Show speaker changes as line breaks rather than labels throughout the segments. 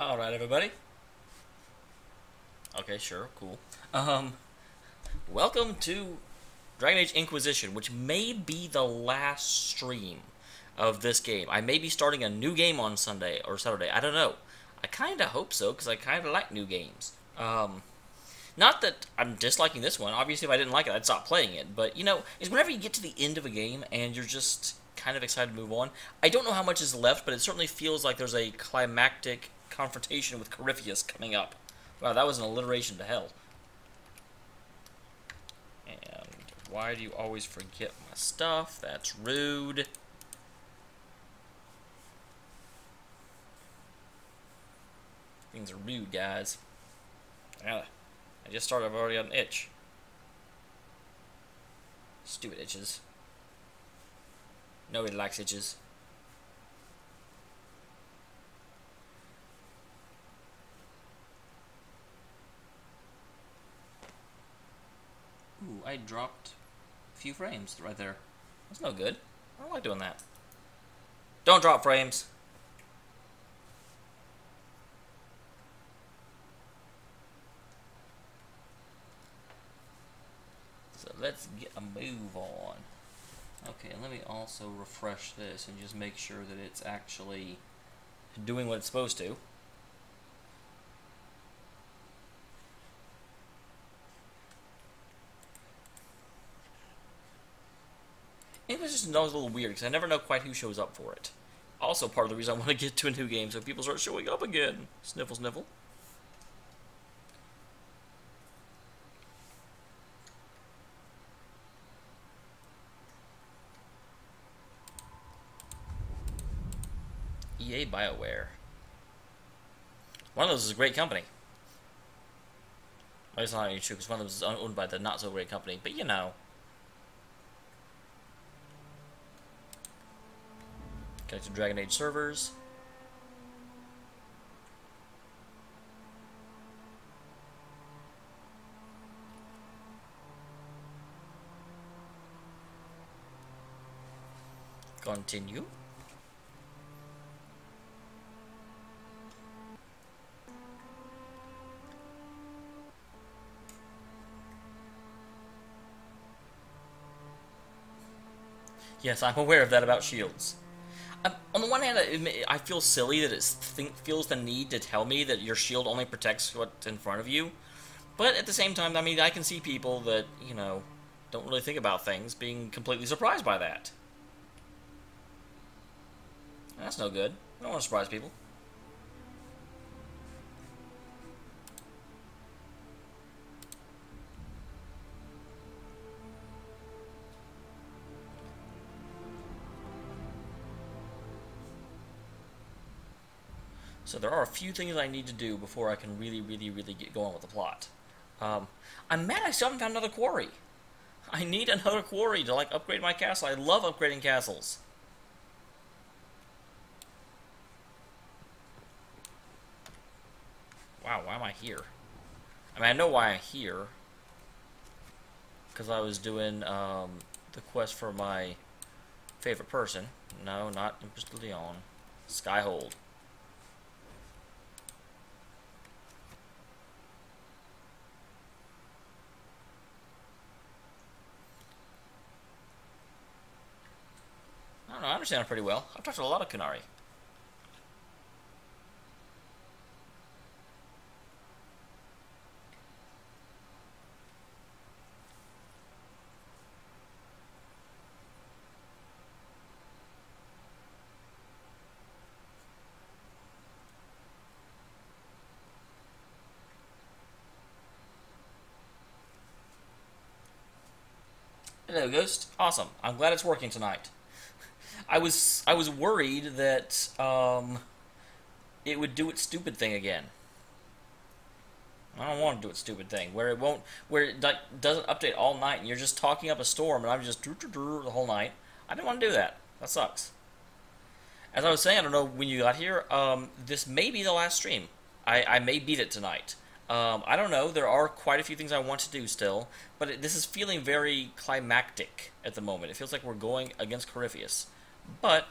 Alright, everybody. Okay, sure, cool. Welcome to Dragon Age Inquisition, which may be the last stream of this game. I may be starting a new game on Sunday or Saturday. I don't know. I kind of hope so, because I kind of like new games. Not that I'm disliking this one. Obviously, if I didn't like it, I'd stop playing it. But, you know, it's whenever you get to the end of a game and you're just kind of excited to move on. I don't know how much is left, but it certainly feels like there's a climactic confrontation with Corypheus coming up. Wow, that was an alliteration to hell. And why do you always forget my stuff? That's rude. Things are rude, guys. I just started, I've already got an itch. Stupid itches. Nobody likes itches. Ooh, I dropped a few frames right there. That's no good. I don't like doing that. Don't drop frames. So let's get a move on. Okay, let me also refresh this and just make sure that it's actually doing what it's supposed to. It was just always a little weird because I never know quite who shows up for it. Also, part of the reason I want to get to a new game so people start showing up again. Sniffle, sniffle. EA BioWare. One of those is a great company. Well, it's not really true because one of those is owned by the not so great company, but you know. Connect to Dragon Age servers. Continue. Yes, I'm aware of that about shields. On the one hand, I feel silly that it feels the need to tell me that your shield only protects what's in front of you. But at the same time, I mean, I can see people that, you know, don't really think about things being completely surprised by that. That's no good. I don't want to surprise people. So there are a few things I need to do before I can really get going with the plot. I'm mad I still haven't found another quarry. I need another quarry to, like, upgrade my castle. I love upgrading castles. Wow, why am I here? I mean, I know why I'm here. Because I was doing the quest for my favorite person. No, not Empress de Leon. Skyhold. I don't know, I understand it pretty well. I've talked to a lot of Kunari. Hello, Ghost. Awesome. I'm glad it's working tonight. I was worried that it would do its stupid thing again. I don't want to do its stupid thing where it like doesn't update all night and you're just talking up a storm and I'm just the whole night. I didn't want to do that. That sucks. As I was saying, I don't know when you got here. This may be the last stream. I may beat it tonight. I don't know. There are quite a few things I want to do still, but this is feeling very climactic at the moment. It feels like we're going against Corypheus. But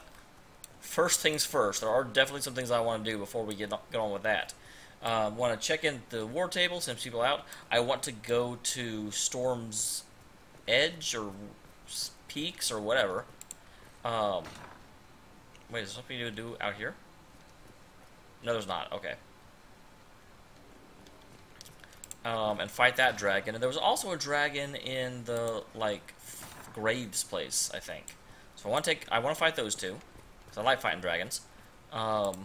first things first. There are definitely some things I want to do before we get on with that. Want to check in the war table, send people out. I want to go to Storm's Edge or Peaks or whatever. Wait, is there something to do out here? No, there's not. Okay. And fight that dragon. And there was also a dragon in the, like, Graves place, I think. So I want to fight those two. Because I like fighting dragons. Well,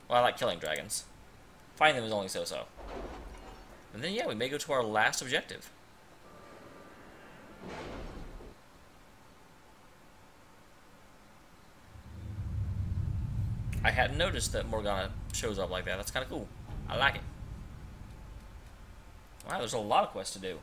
I like killing dragons. Fighting them is only so-so. And then, yeah, we may go to our last objective. I hadn't noticed that Morgana shows up like that. That's kind of cool. I like it. Wow, there's a lot of quests to do.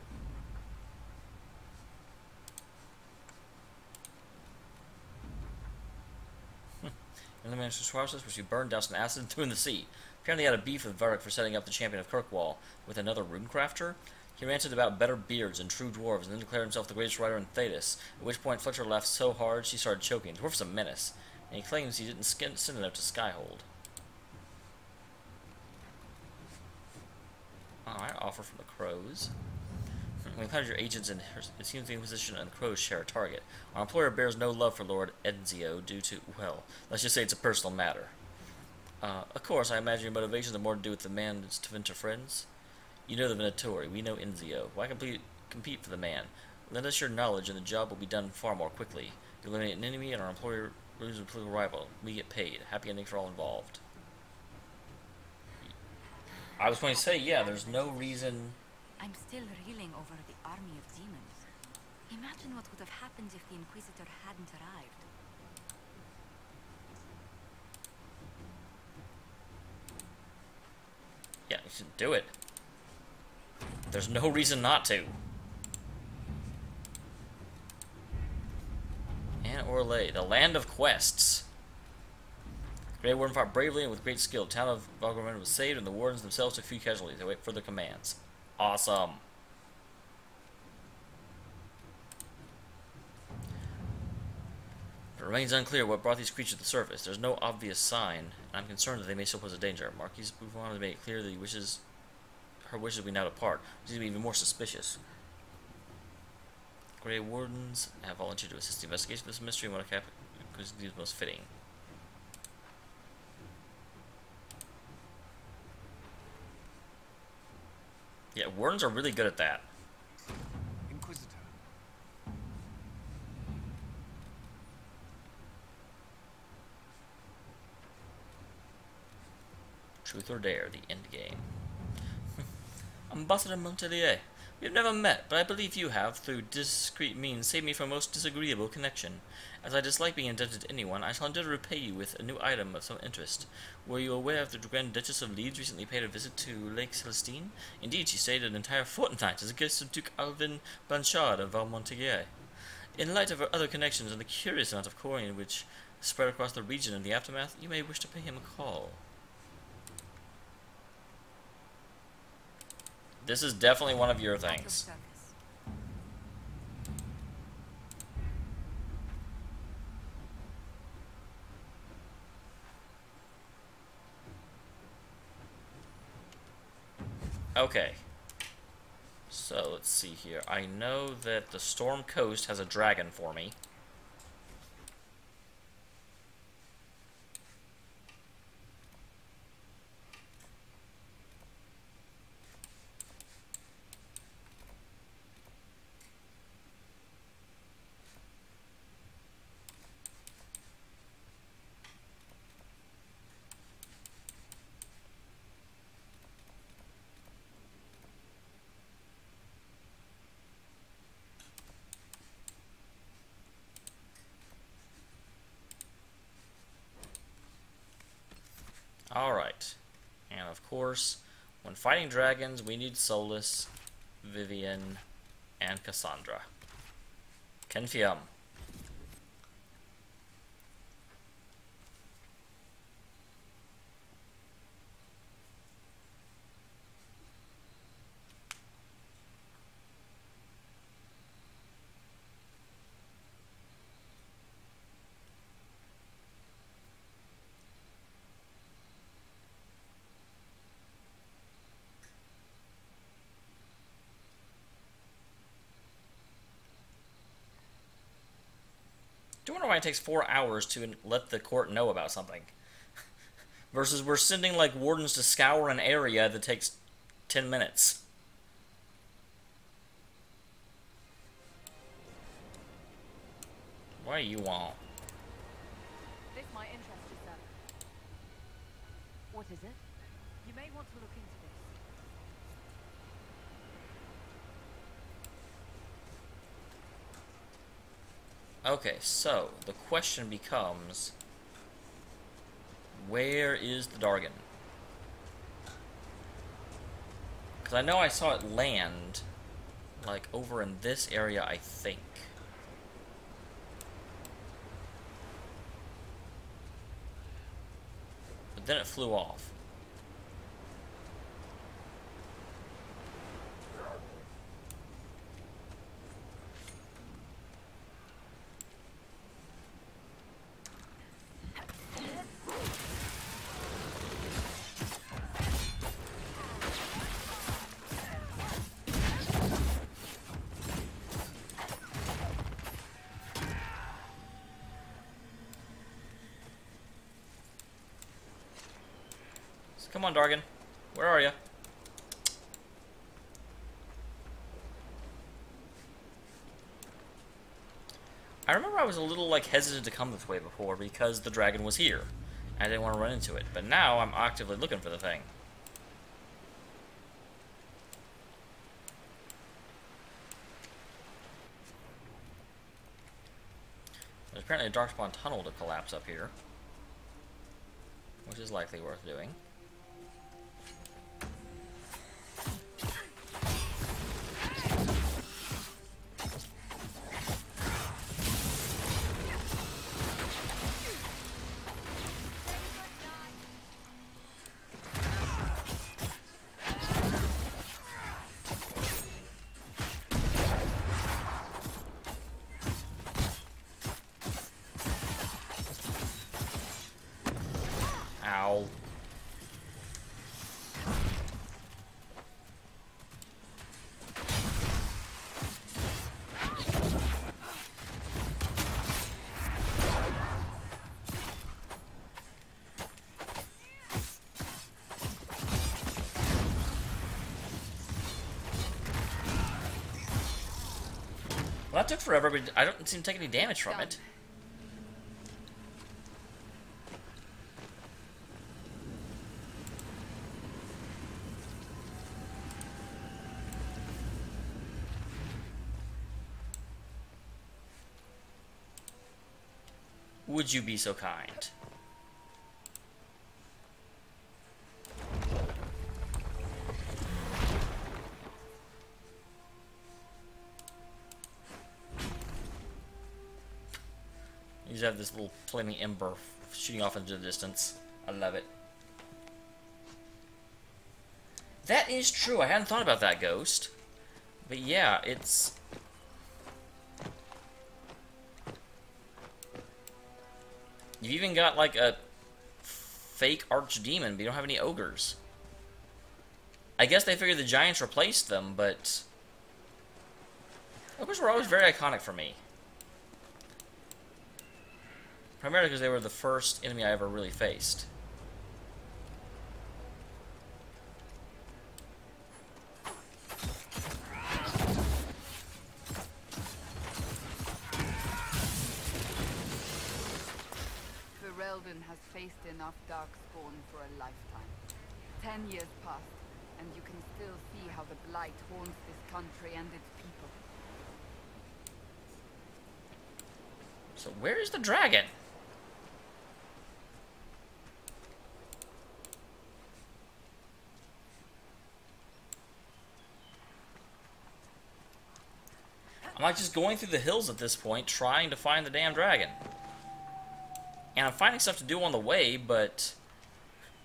And the managed to process which you burned doused in acid and threw in the sea. Apparently he had a beef with Varric for setting up the champion of Kirkwall with another runecrafter. He ranted about better beards and true dwarves, and then declared himself the greatest writer in Thedas, at which point Fletcher laughed so hard she started choking. The dwarf's a menace, and he claims he didn't send enough to Skyhold. Alright, offer from the Crows. We found your agents in it seems the Inquisition and the Crows share a target. Our employer bears no love for Lord Enzio due to, well, let's just say it's a personal matter. Of course, I imagine your motivations are more to do with the man's to Venator friends. You know the Venatori, we know Enzio. Why compete for the man? Lend us your knowledge and the job will be done far more quickly. You eliminate an enemy and our employer loses a political rival. We get paid. Happy ending for all involved. I was going to say, yeah, there's no reason...
I'm still reeling over the army of demons. Imagine what would have happened if the Inquisitor hadn't arrived.
Yeah, you should do it. There's no reason not to. And Orlais, the land of quests. The Grey Warden fought bravely and with great skill. The town of Valgrimmon was saved, and the wardens themselves took few casualties. They wait for their commands. Awesome. It remains unclear what brought these creatures to the surface. There's no obvious sign, and I'm concerned that they may still pose a danger. Marquise Bouffon has made it clear that her wishes we now depart, which is even more suspicious. Grey Wardens have volunteered to assist the investigation of this mystery and what a cap is most fitting. Yeah, Wardens are really good at that.
Inquisitor.
Truth or Dare, the end game. Ambassador Montelier, we have never met, but I believe you have, through discreet means, saved me from a most disagreeable connection. As I dislike being indebted to anyone, I shall endeavor to repay you with a new item of some interest. Were you aware of the Grand Duchess of Leeds recently paid a visit to Lake Celestine? Indeed, she stayed an entire fortnight as a guest of Duke Alvin Blanchard of Valmontelier. In light of her other connections and the curious amount of coin which spread across the region in the aftermath, you may wish to pay him a call. This is definitely one of your
At your
things.
service.
Okay. So, let's see here. I know that the Storm Coast has a dragon for me. Alright. And of course, when fighting dragons, we need Solus, Vivian, and Cassandra. Confirm. I wonder why it takes 4 hours to let the court know about something. Versus we're sending, like, wardens to scour an area that takes 10 minutes. What do you want?
This might interest you, sir. What is it? You may want to look into this.
Okay, so the question becomes, where is the Dargon? Because I know I saw it land, like, over in this area, I think. But then it flew off. Come on, Dargon. Where are you? I remember I was a little, like, hesitant to come this way before because the dragon was here. I didn't want to run into it. But now I'm actively looking for the thing. There's apparently a Darkspawn tunnel to collapse up here, which is likely worth doing. Ow. Well, that took forever, but I don't seem to take any damage from it. Would you be so kind? You just have this little flaming ember shooting off into the distance. I love it. That is true. I hadn't thought about that, Ghost. But yeah, it's... You've even got, like, a fake archdemon, but you don't have any ogres. I guess they figured the giants replaced them, but... ogres were always very iconic for me. Primarily because they were the first enemy I ever really faced.
Ferelden has faced enough darkspawn for a lifetime. 10 years passed, and you can still see how the blight haunts this country and its people.
So where is the dragon? I'm like just going through the hills at this point, trying to find the damn dragon. And I'm finding stuff to do on the way, but...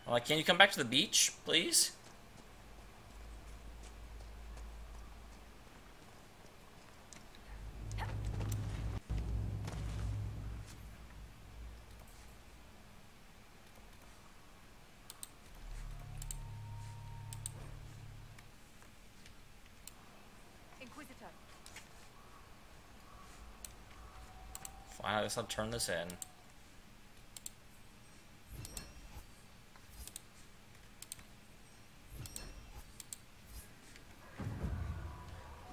I'm like, can you come back to the beach, please?
Inquisitor.
Fine, I guess I'll turn this in.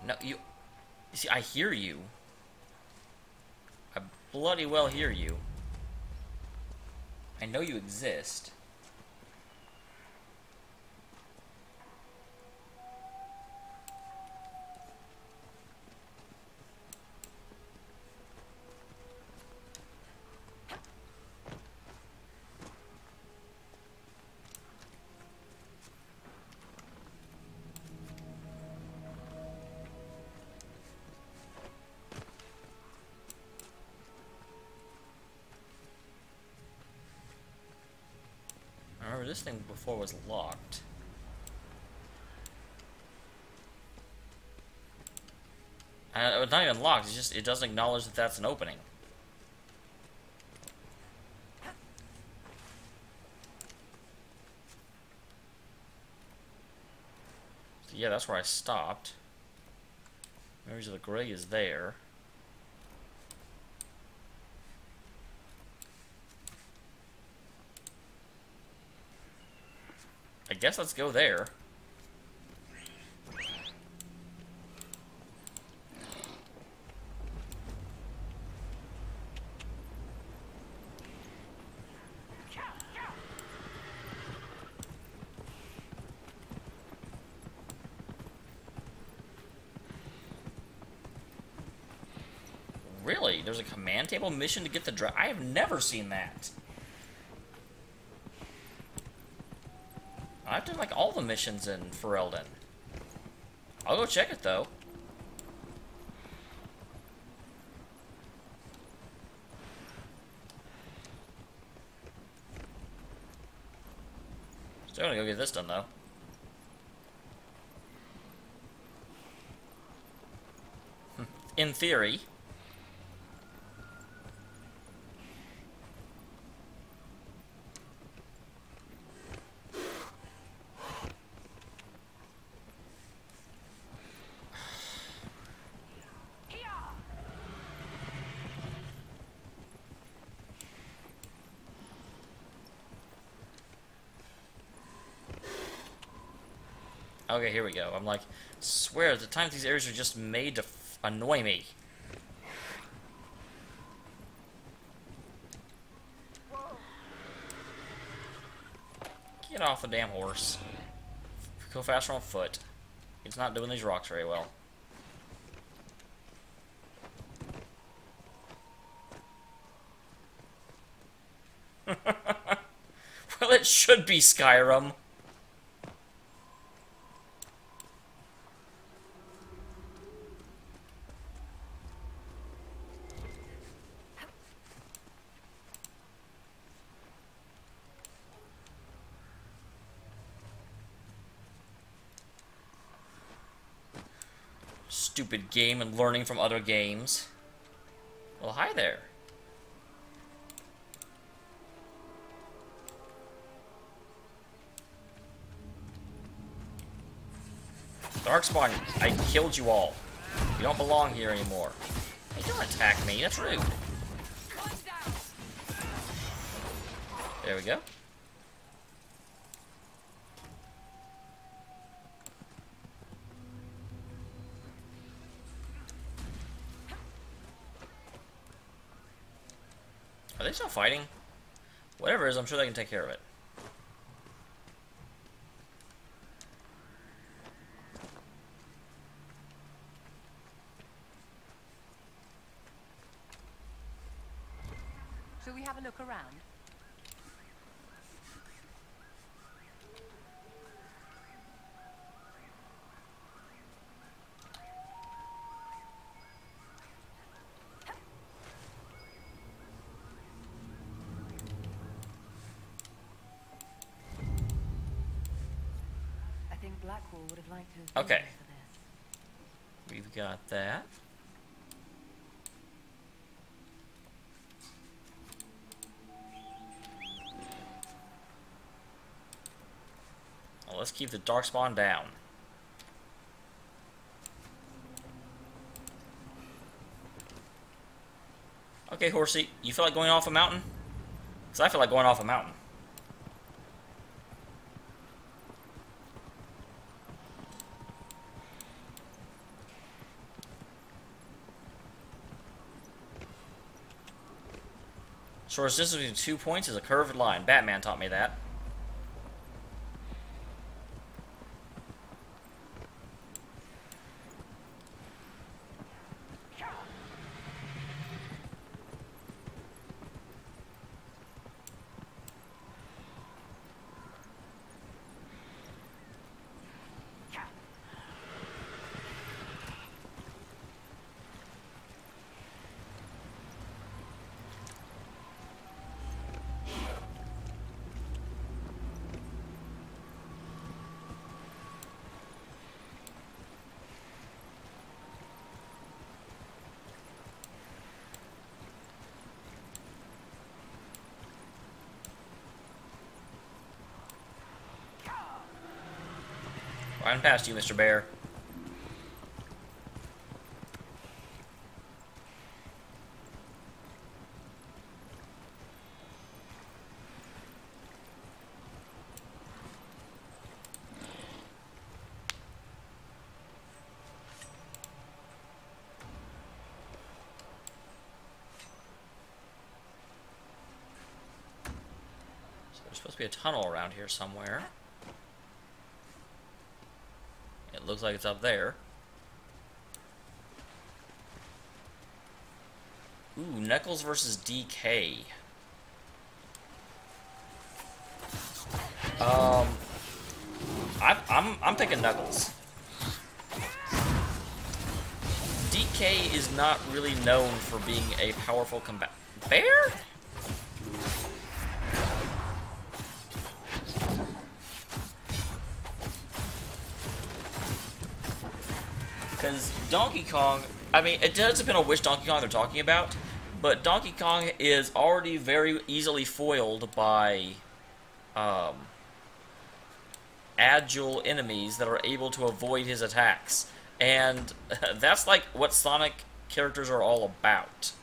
No, you see, I hear you. I bloody well hear you. I know you exist. I remember this thing before was locked. It's not even locked, it's just, it doesn't acknowledge that that's an opening. So yeah, that's where I stopped. Memories of the Grey is there. I guess let's go there. Really? There's a command table mission to get the I have never seen that. I've done like all the missions in Ferelden. I'll go check it though. Still gonna go get this done though. In theory. Okay, here we go. I'm like, swear, at the time these areas are just made to annoy me. Get off the damn horse. Go faster on foot. It's not doing these rocks very well. Well, it should be Skyrim. Stupid game and learning from other games. Well, hi there. Darkspawn, I killed you all. You don't belong here anymore. Hey, don't attack me. That's rude. There we go. Are they still fighting? Whatever it is, I'm sure they can take care of it.
Shall we have a look around? I think Blackwall would have liked to have been
Okay.
here for this.
We've got that. Well, let's keep the Darkspawn down. Okay, Horsey, you feel like going off a mountain? Because I feel like going off a mountain. Shortest distance between 2 points is a curved line. Batman taught me that. Riding past you, Mr. Bear. So there's supposed to be a tunnel around here somewhere. It looks like it's up there. Ooh, Knuckles versus DK. I'm picking Knuckles. DK is not really known for being a powerful combat. Bear? Because Donkey Kong, I mean, it does depend on which Donkey Kong they're talking about, but Donkey Kong is already very easily foiled by agile enemies that are able to avoid his attacks. And that's like what Sonic characters are all about.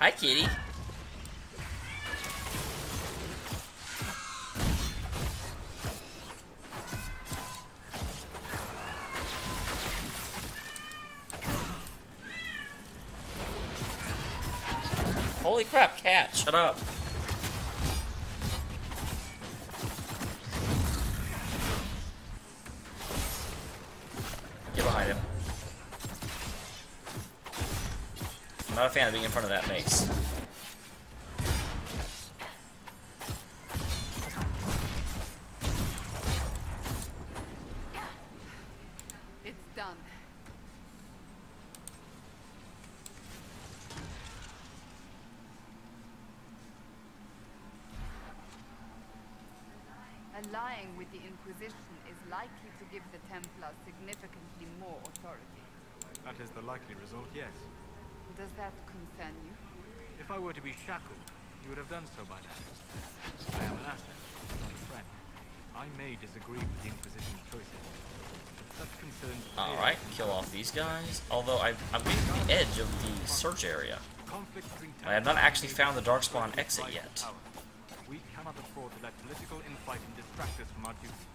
Hi, kitty. Holy crap, cat, shut up. Get behind him. not a fan of being in front of that mace.
It's done. Allying with the Inquisition is likely to give the Templars significantly more authority.
That is the likely result, yes.
Does that concern you?
If I were to be shackled, you would have done so by now. I am an asset, not a friend. I may disagree with the Inquisition's choices. But such concerns...
Alright, kill off these guys. Although I'm getting to the edge of the search area. I have not actually found the Darkspawn exit yet.
We cannot afford to let political infighting distract us from our duty.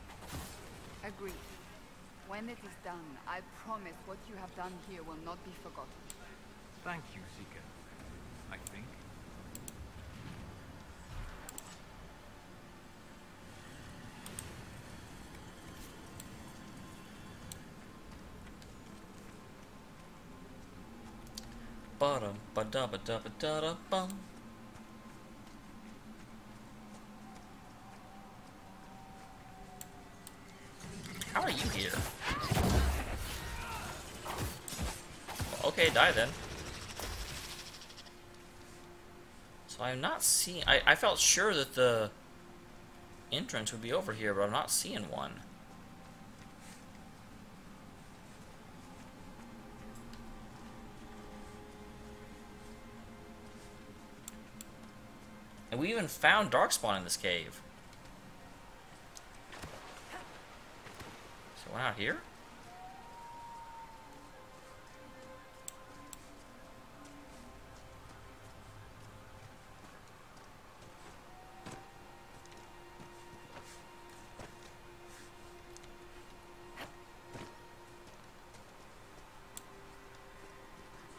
Agreed. When it is done, I promise what you have done here will not be forgotten.
Thank you, Seeker. I think.
Ba-dum, ba-da-ba-da-ba-da-da-bum. How are you here? Well, okay, die then. So I'm not seeing... I felt sure that the entrance would be over here, but I'm not seeing one. And we even found Darkspawn in this cave. So we're not here?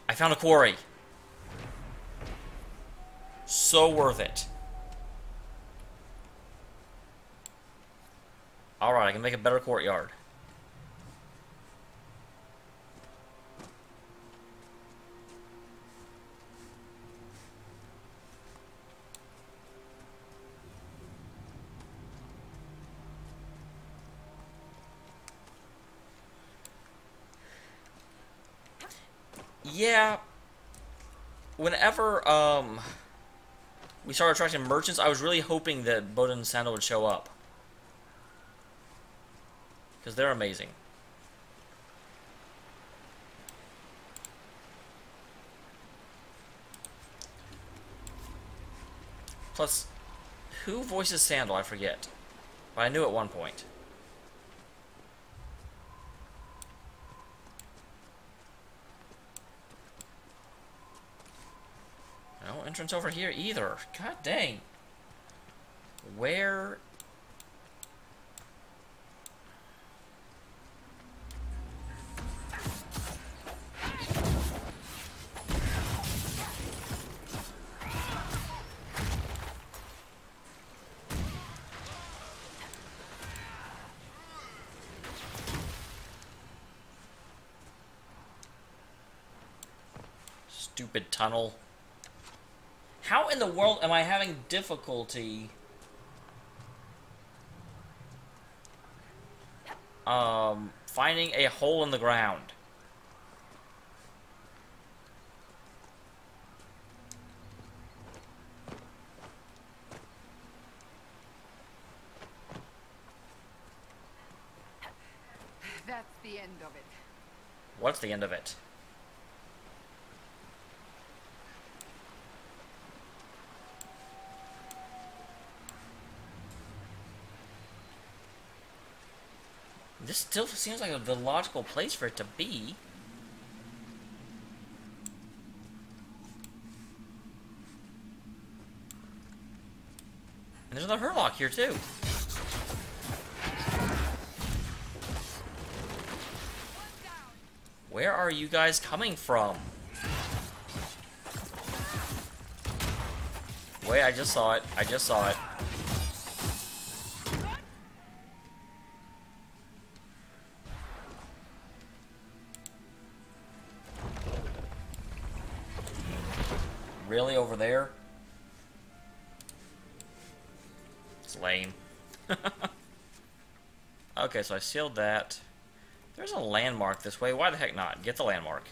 I found a quarry. So worth it. Alright, I can make a better courtyard. Yeah. Whenever, we started attracting merchants, I was really hoping that Bodin and Sandal would show up. Because they're amazing. Plus, who voices Sandal? I forget. But I knew at one point. No entrance over here either. God dang. Where... Stupid tunnel. How in the world am I having difficulty finding a hole in the ground?
That's the end of it.
What's the end of it? This still seems like the logical place for it to be. And there's another Hurlock here too. Where are you guys coming from? Wait, I just saw it. I just saw it. Really? Over there? It's lame. Okay, so I sealed that. There's a landmark this way. Why the heck not? Get the landmark.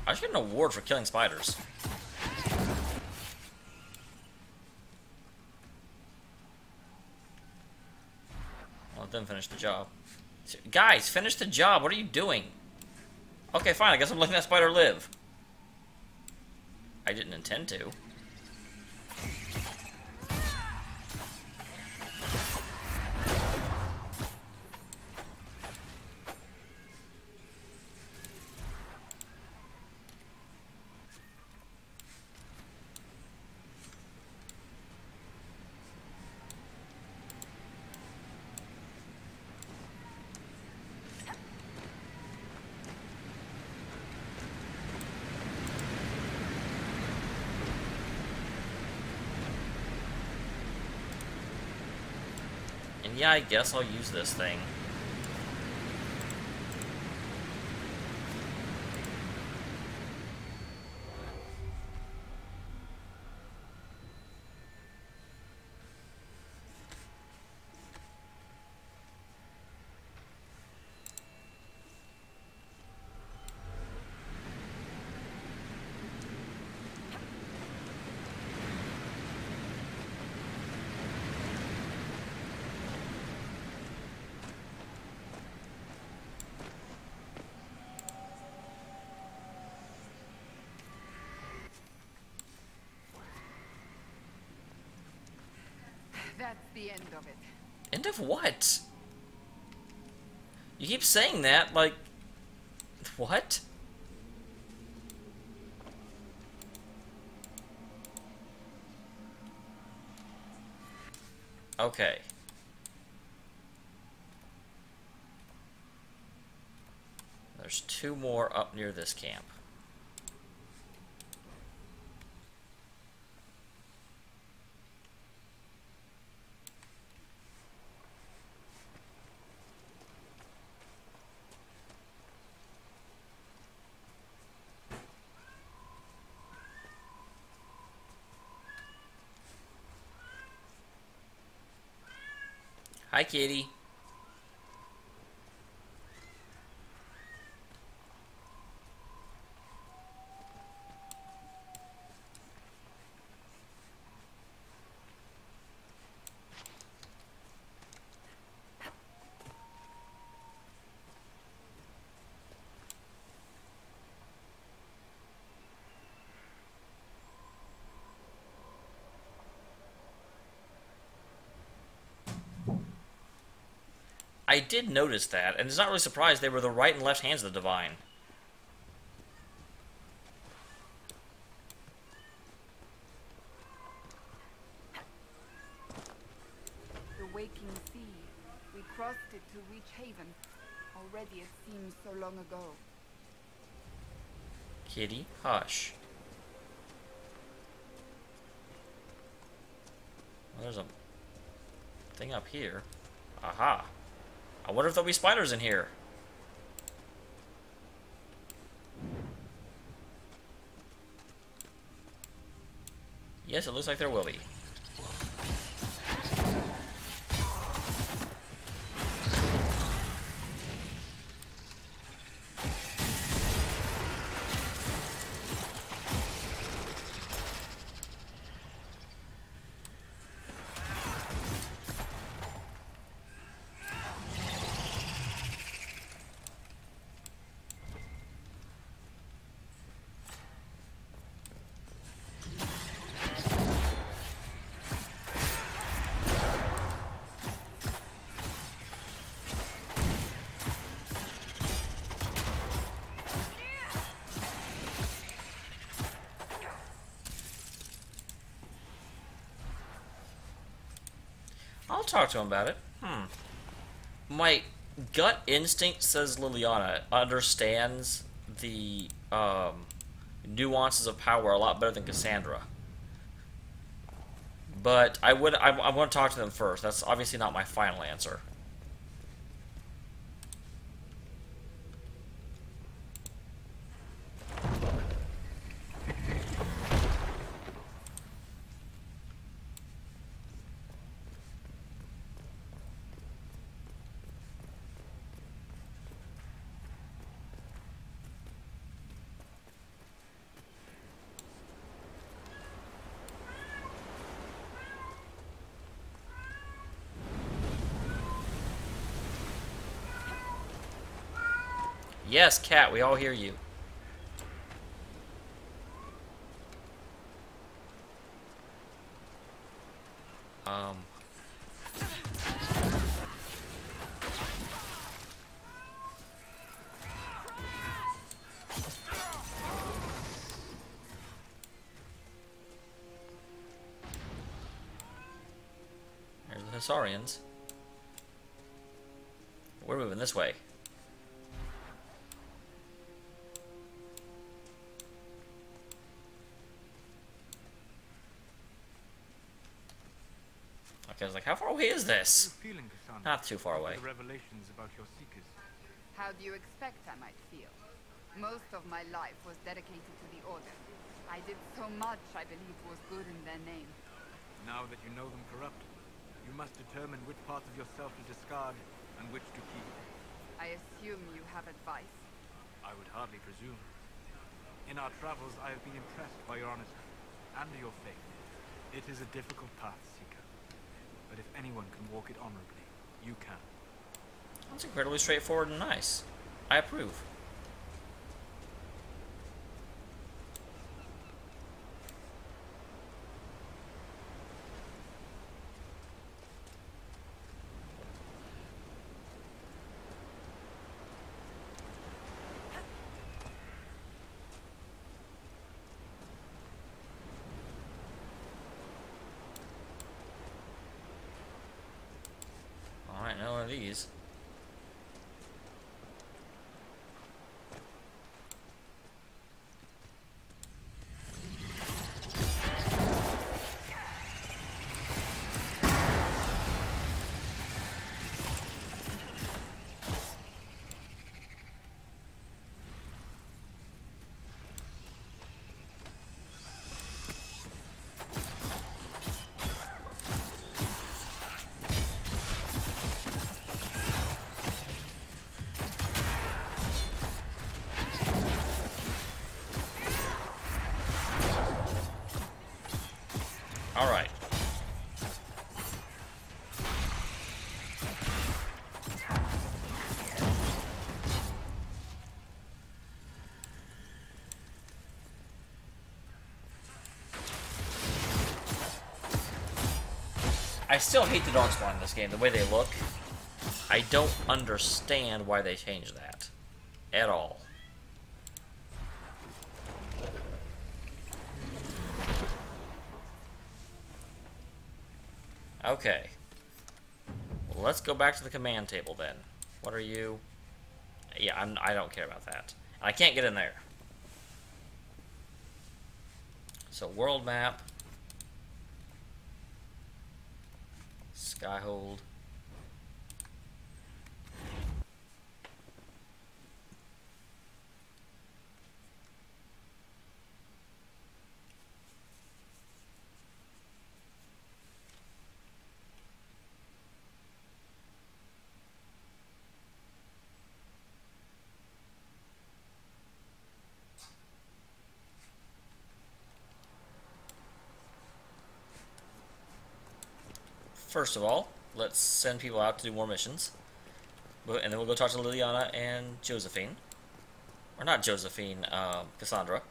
I should get an award for killing spiders. Well, it didn't finish the job. Guys, finish the job. What are you doing? Okay, fine. I guess I'm letting that spider live. I didn't intend to. And yeah, I guess I'll use this thing.
That's the end of it.
End of what? You keep saying that, like... What? Okay. There's 2 more up near this camp. Hi, kitty. I did notice that, and it's not really surprised they were the right and left hands of the divine.
The waking sea. We crossed it to reach haven. Already it seems so long ago.
Kitty, hush. Well, there's a thing up here. Aha. I wonder if there'll be spiders in here. Yes, it looks like there will be. I'll talk to him about it. My gut instinct says Liliana understands the nuances of power a lot better than Cassandra. But I want to talk to them first. That's obviously not my final answer. Yes, Cat, we all hear you. There's the Hissarians. We're moving this way. Okay, I was like, how far away is
How are
this?
you feeling, Cassandra?
Not too far away.
The revelations about your seekers.
How do you expect I might feel? Most of my life was dedicated to the Order. I did so much I believed was good in their name.
Now that you know them corrupt, you must determine which parts of yourself to discard and which to keep.
I assume you have advice.
I would hardly presume. In our travels, I have been impressed by your honesty and your faith. It is a difficult path, Seeker. But if anyone can walk it honorably, you can.
That's incredibly straightforward and nice. I approve. Alright, no one of these. Alright. I still hate the Darkspawn in this game, the way they look. I don't understand why they changed that. At all. Okay. Well, let's go back to the command table then. What are you? Yeah, I don't care about that. I can't get in there. So world map. Skyhold. First of all, let's send people out to do more missions. And then we'll go talk to Liliana and Josephine. Or not Josephine, Cassandra.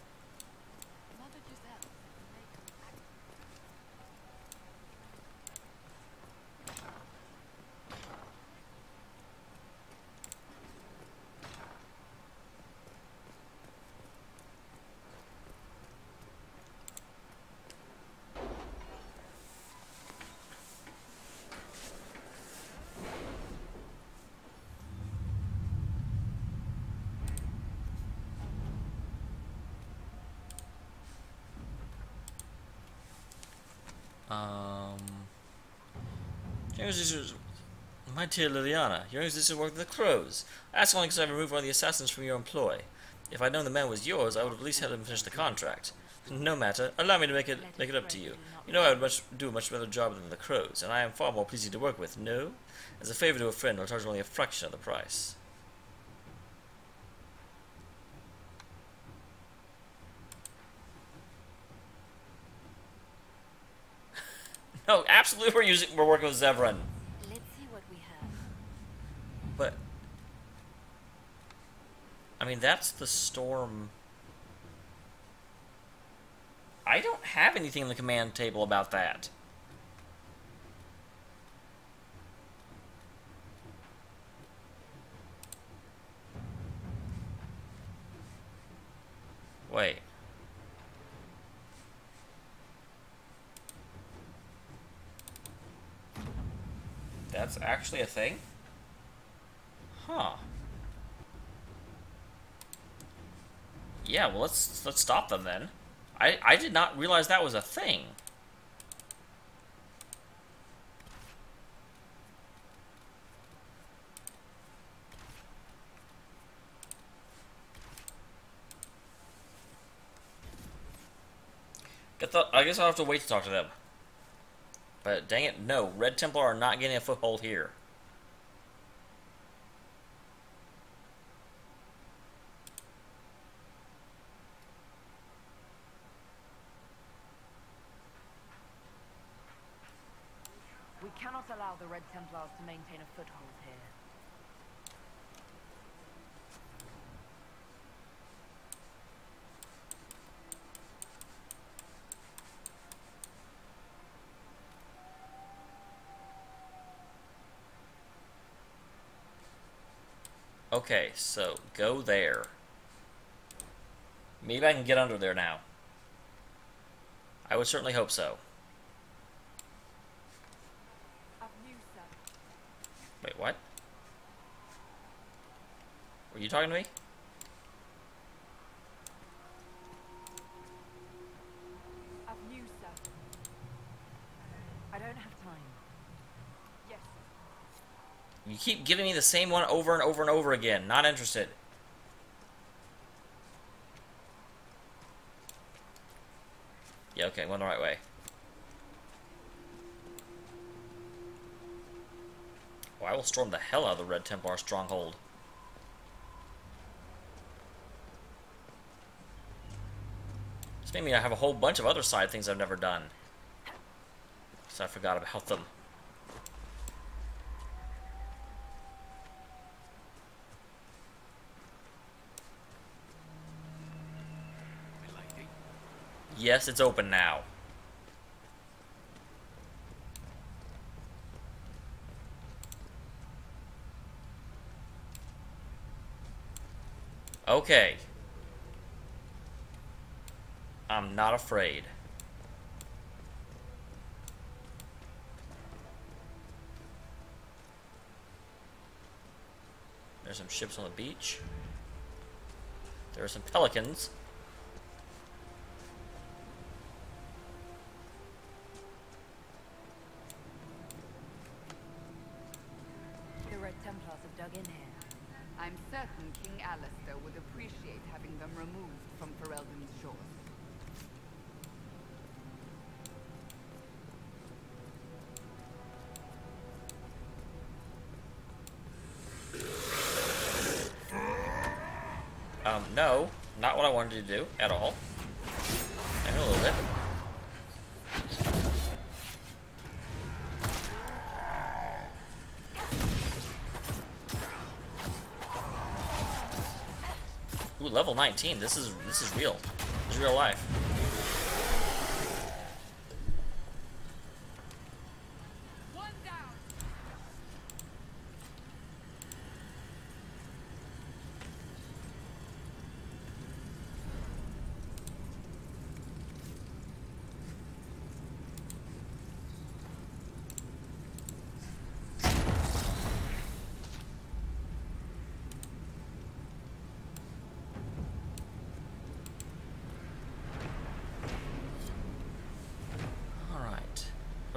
Your Inquisition, my dear Liliana, your Inquisition worked with the crows. I ask only because I removed one of the assassins from your employ. If I'd known the man was yours, I would have at least had him finish the contract. No matter. Allow me to make it up to you. You know I would do a much better job than the crows, and I am far more pleasing to work with. No? As a favor to a friend, I'll charge only a fraction of the price. No, absolutely we're working with Zevran.
Let's see what we have.
But I mean, that's the storm. I don't have anything in the command table about that. Wait. That's actually a thing? Huh. Yeah, well, let's stop them then. I did not realize that was a thing. I guess I'll have to wait to talk to them. But dang it, no. Red Templar are not getting a foothold here.
We cannot allow the Red Templars to maintain a foothold here.
Okay, so go there. Maybe I can get under there now. I would certainly hope so. Wait, what? Were you talking to me?
I don't have time.
Yes.
You keep giving me the same one over and over and over again. Not interested. Yeah, okay, going the right way. Oh, I will storm the hell out of the Red Templar stronghold. This made me have a whole bunch of other side things I've never done. So I forgot about them. Yes, it's open now. Okay. I'm not afraid. There's some ships on the beach. There are some pelicans.
The Red Templars have dug in here.
I'm certain King Alistair would appreciate having them removed from Ferelden's shores.
No, not what I wanted to do at all. Maybe a little bit. Ooh, level 19. This is real. This is real life.
One down.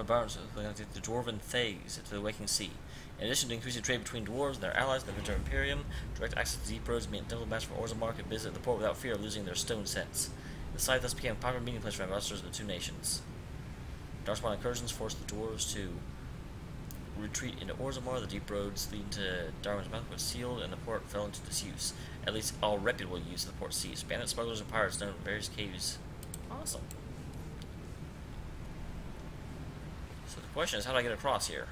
boundaries connecting the Dwarven Thays to the Waking Sea. In addition to increasing trade between dwarves and their allies in the Winter Imperium, direct access to deep roads meant diplomats from Orzammar could visit the port without fear of losing their stone sense. The site thus became a popular meeting place for ambassadors of the two nations. Darkspawn incursions forced the dwarves to retreat into Orzammar. The deep roads leading to Darwin's mouth were sealed, and the port fell into disuse. At least all reputable use of the port ceased. Bandits, smugglers, and pirates known in various caves. Awesome. So the question is, how do I get across here?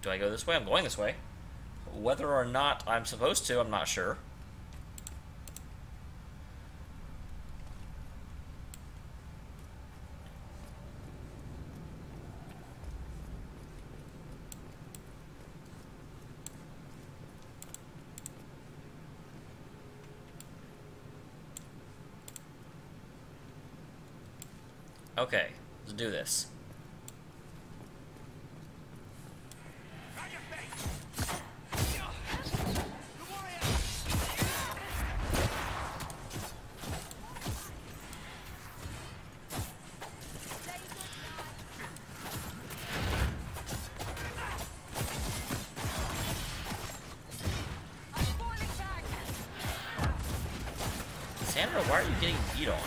Do I go this way? I'm going this way. Whether or not I'm supposed to, I'm not sure. Okay, let's do this. Sandra, why are you getting beat on?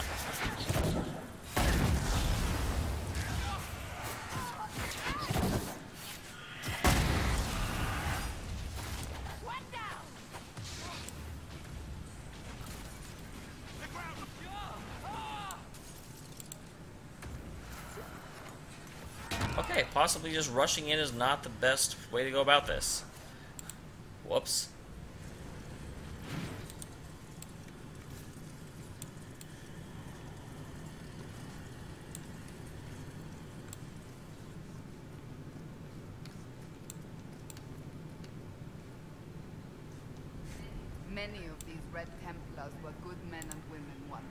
Okay, possibly just rushing in is not the best way to go about this. Whoops.
Many of these Red Templars were good men and women once.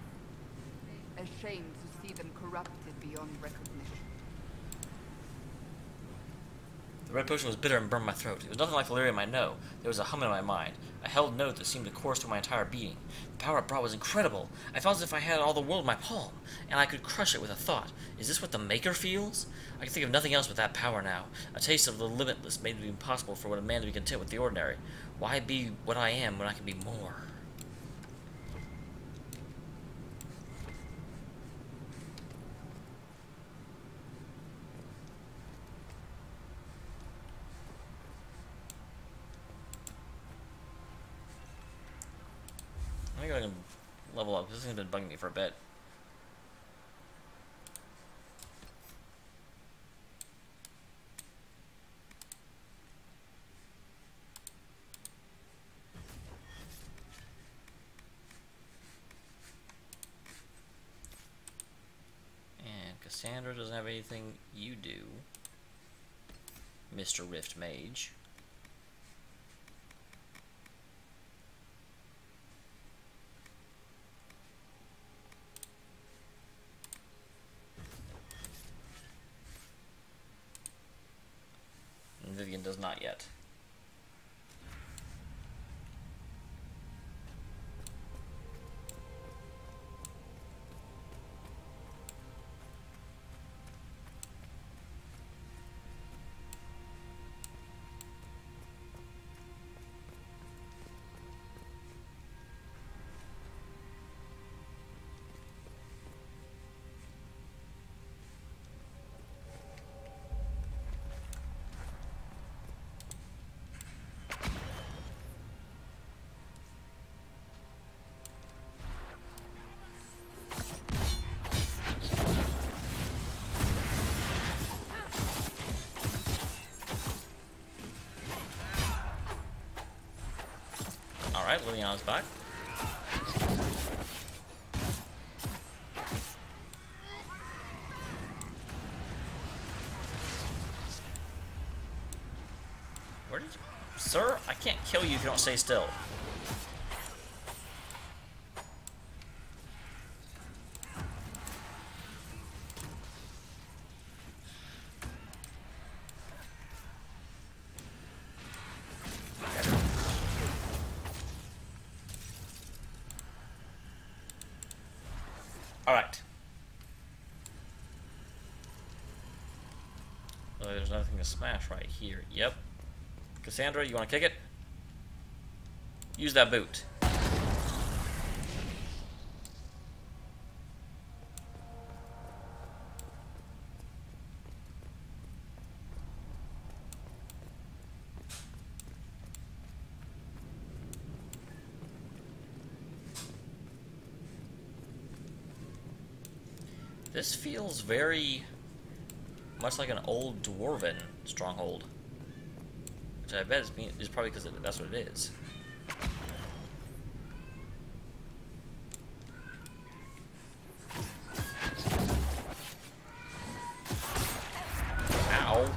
A shame to see them corrupted beyond recognition.
The red potion was bitter and burned my throat. It was nothing like delirium I know. There was a hum in my mind, a held note that seemed to course through my entire being. The power it brought was incredible. I felt as if I had all the world in my palm, and I could crush it with a thought. Is this what the Maker feels? I can think of nothing else but that power now. A taste of the limitless made it impossible for a man to be content with the ordinary. Why be what I am when I can be more? I think I can level up. This has been bugging me for a bit. And Cassandra doesn't have anything you do, Mr. Rift Mage. Vivian does not yet. Alright, Liliana's back. Where did you... Sir, I can't kill you if you don't stay still. Alright. Well, there's nothing to smash right here. Yep. Cassandra, you want to kick it? Use that boot. This feels very much like an old dwarven stronghold, which I bet is probably because that's what it is. Ow.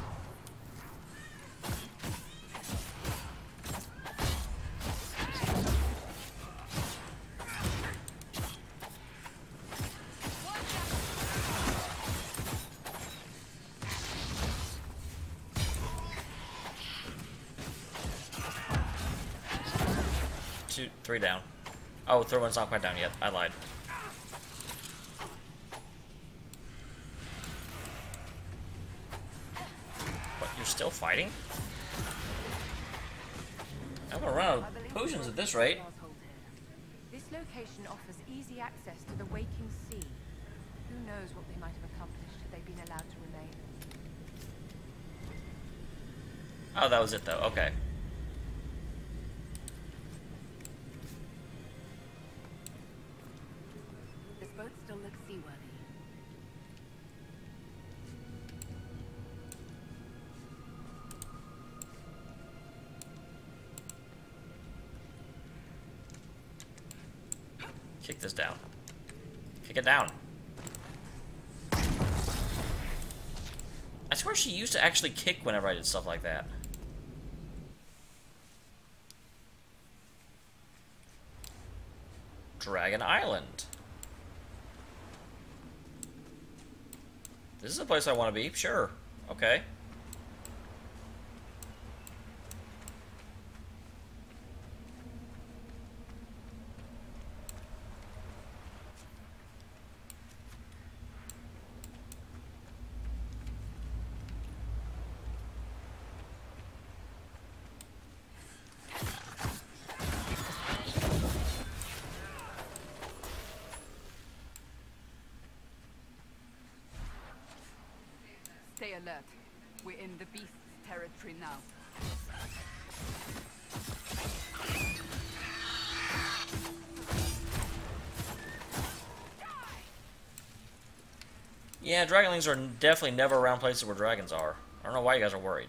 Three down. Oh, third one's not quite down yet. I lied. What, you're still fighting? I'm gonna run out of potions at this rate.
This location offers easy access to the waking sea. Who knows what they might have accomplished if they'd been allowed to remain.
Oh, that was it though. Okay.
This boat still looks seaworthy.
Kick this down. Kick it down. I swear she used to actually kick whenever I did stuff like that. Dragon Island. This is a place I want to be. Sure. Okay.
Stay alert. We're in the beast's territory now.
Yeah, dragonlings are definitely never around places where dragons are. I don't know why you guys are worried.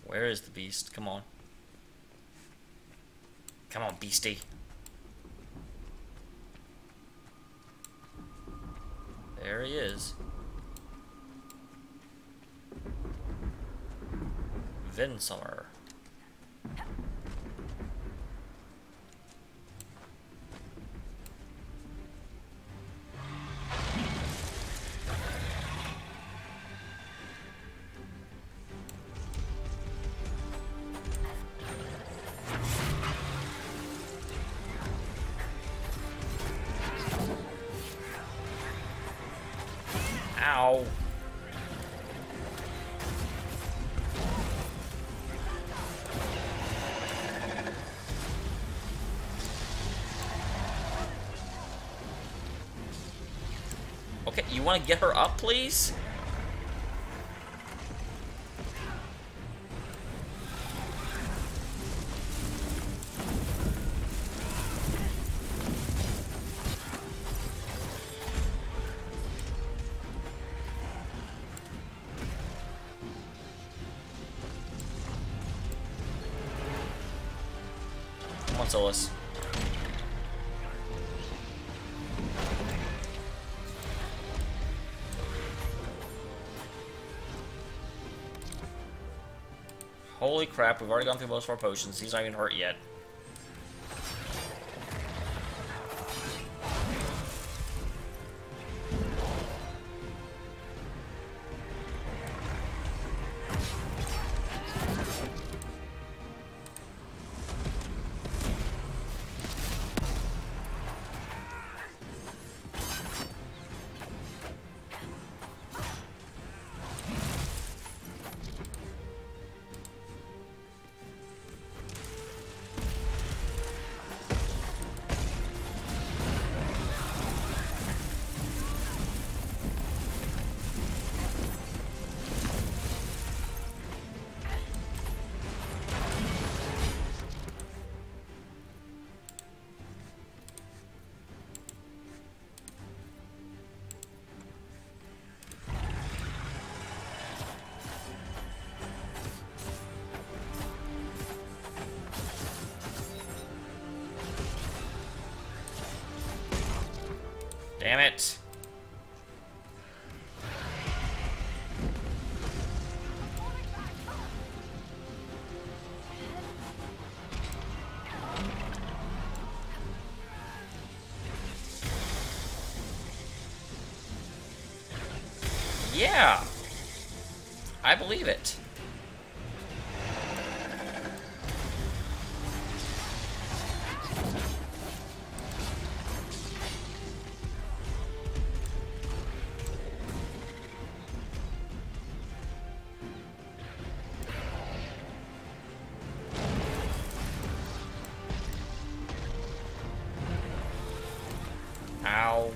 Where is the beast? Come on. Come on, beastie. There he is. Vinsummer. Ow. Okay, you want to get her up, please? Come on, Solus. Holy crap, we've already gone through most of our potions. He's not even hurt yet. Damn it. Yeah. I believe it. Ow.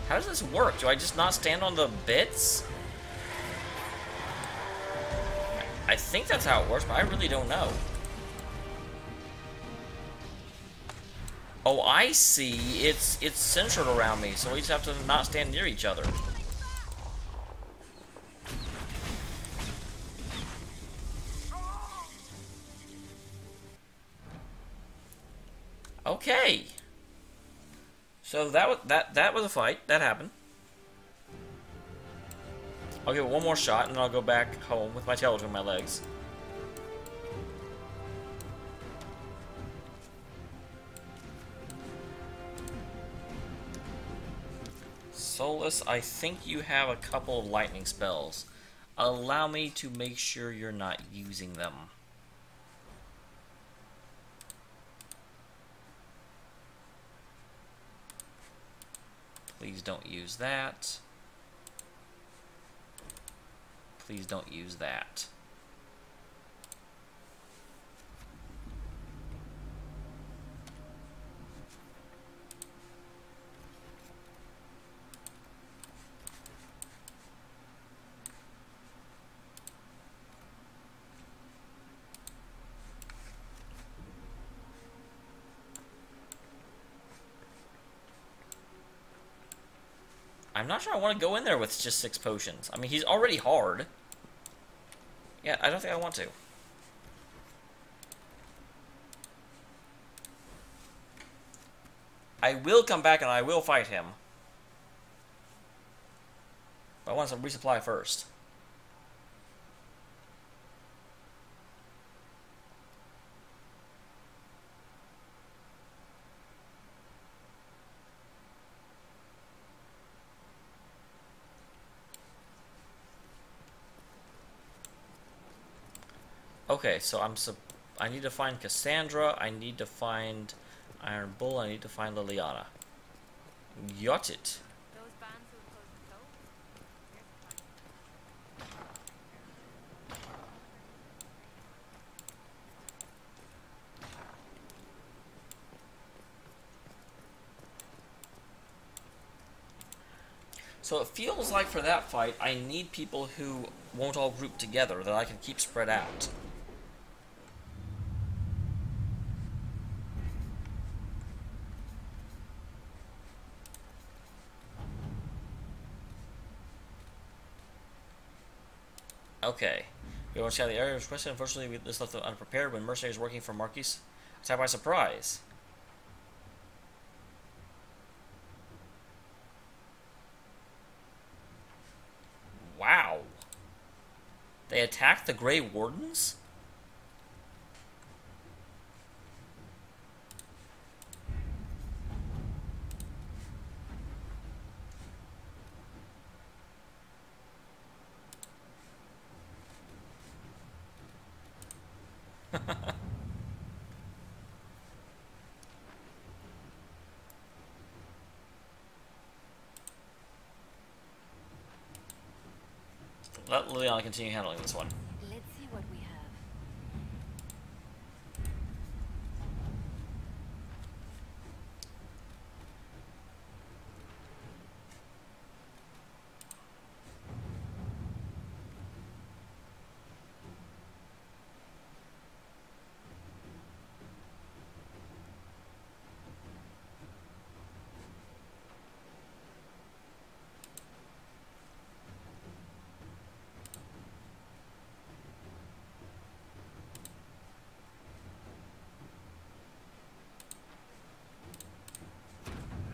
How does this work? Do I just not stand on the bits? I think that's how it works, but I really don't know. Oh, I see. It's centered around me, so we just have to not stand near each other. Okay. So that was a fight. That happened. I'll give it one more shot, and then I'll go back home with my tail between my legs. Solus, I think you have a couple of lightning spells. Allow me to make sure you're not using them. Please don't use that. Please don't use that. I'm not sure I want to go in there with just 6 potions. I mean, he's already hard. Yeah, I don't think I want to. I will come back and I will fight him. But I want some resupply first. Okay, so I need to find Cassandra, I need to find Iron Bull, I need to find Liliana. Got it.
Those bands who close the toe? Here's the plan.
So it feels like for that fight, I need people who won't all group together, that I can keep spread out. Okay. We once had the area of question. Unfortunately, this left them unprepared when mercenaries working for Marquis attacked by surprise. Wow. They attacked the Grey Wardens? Let Liliana continue handling this one.
Let's see what we have.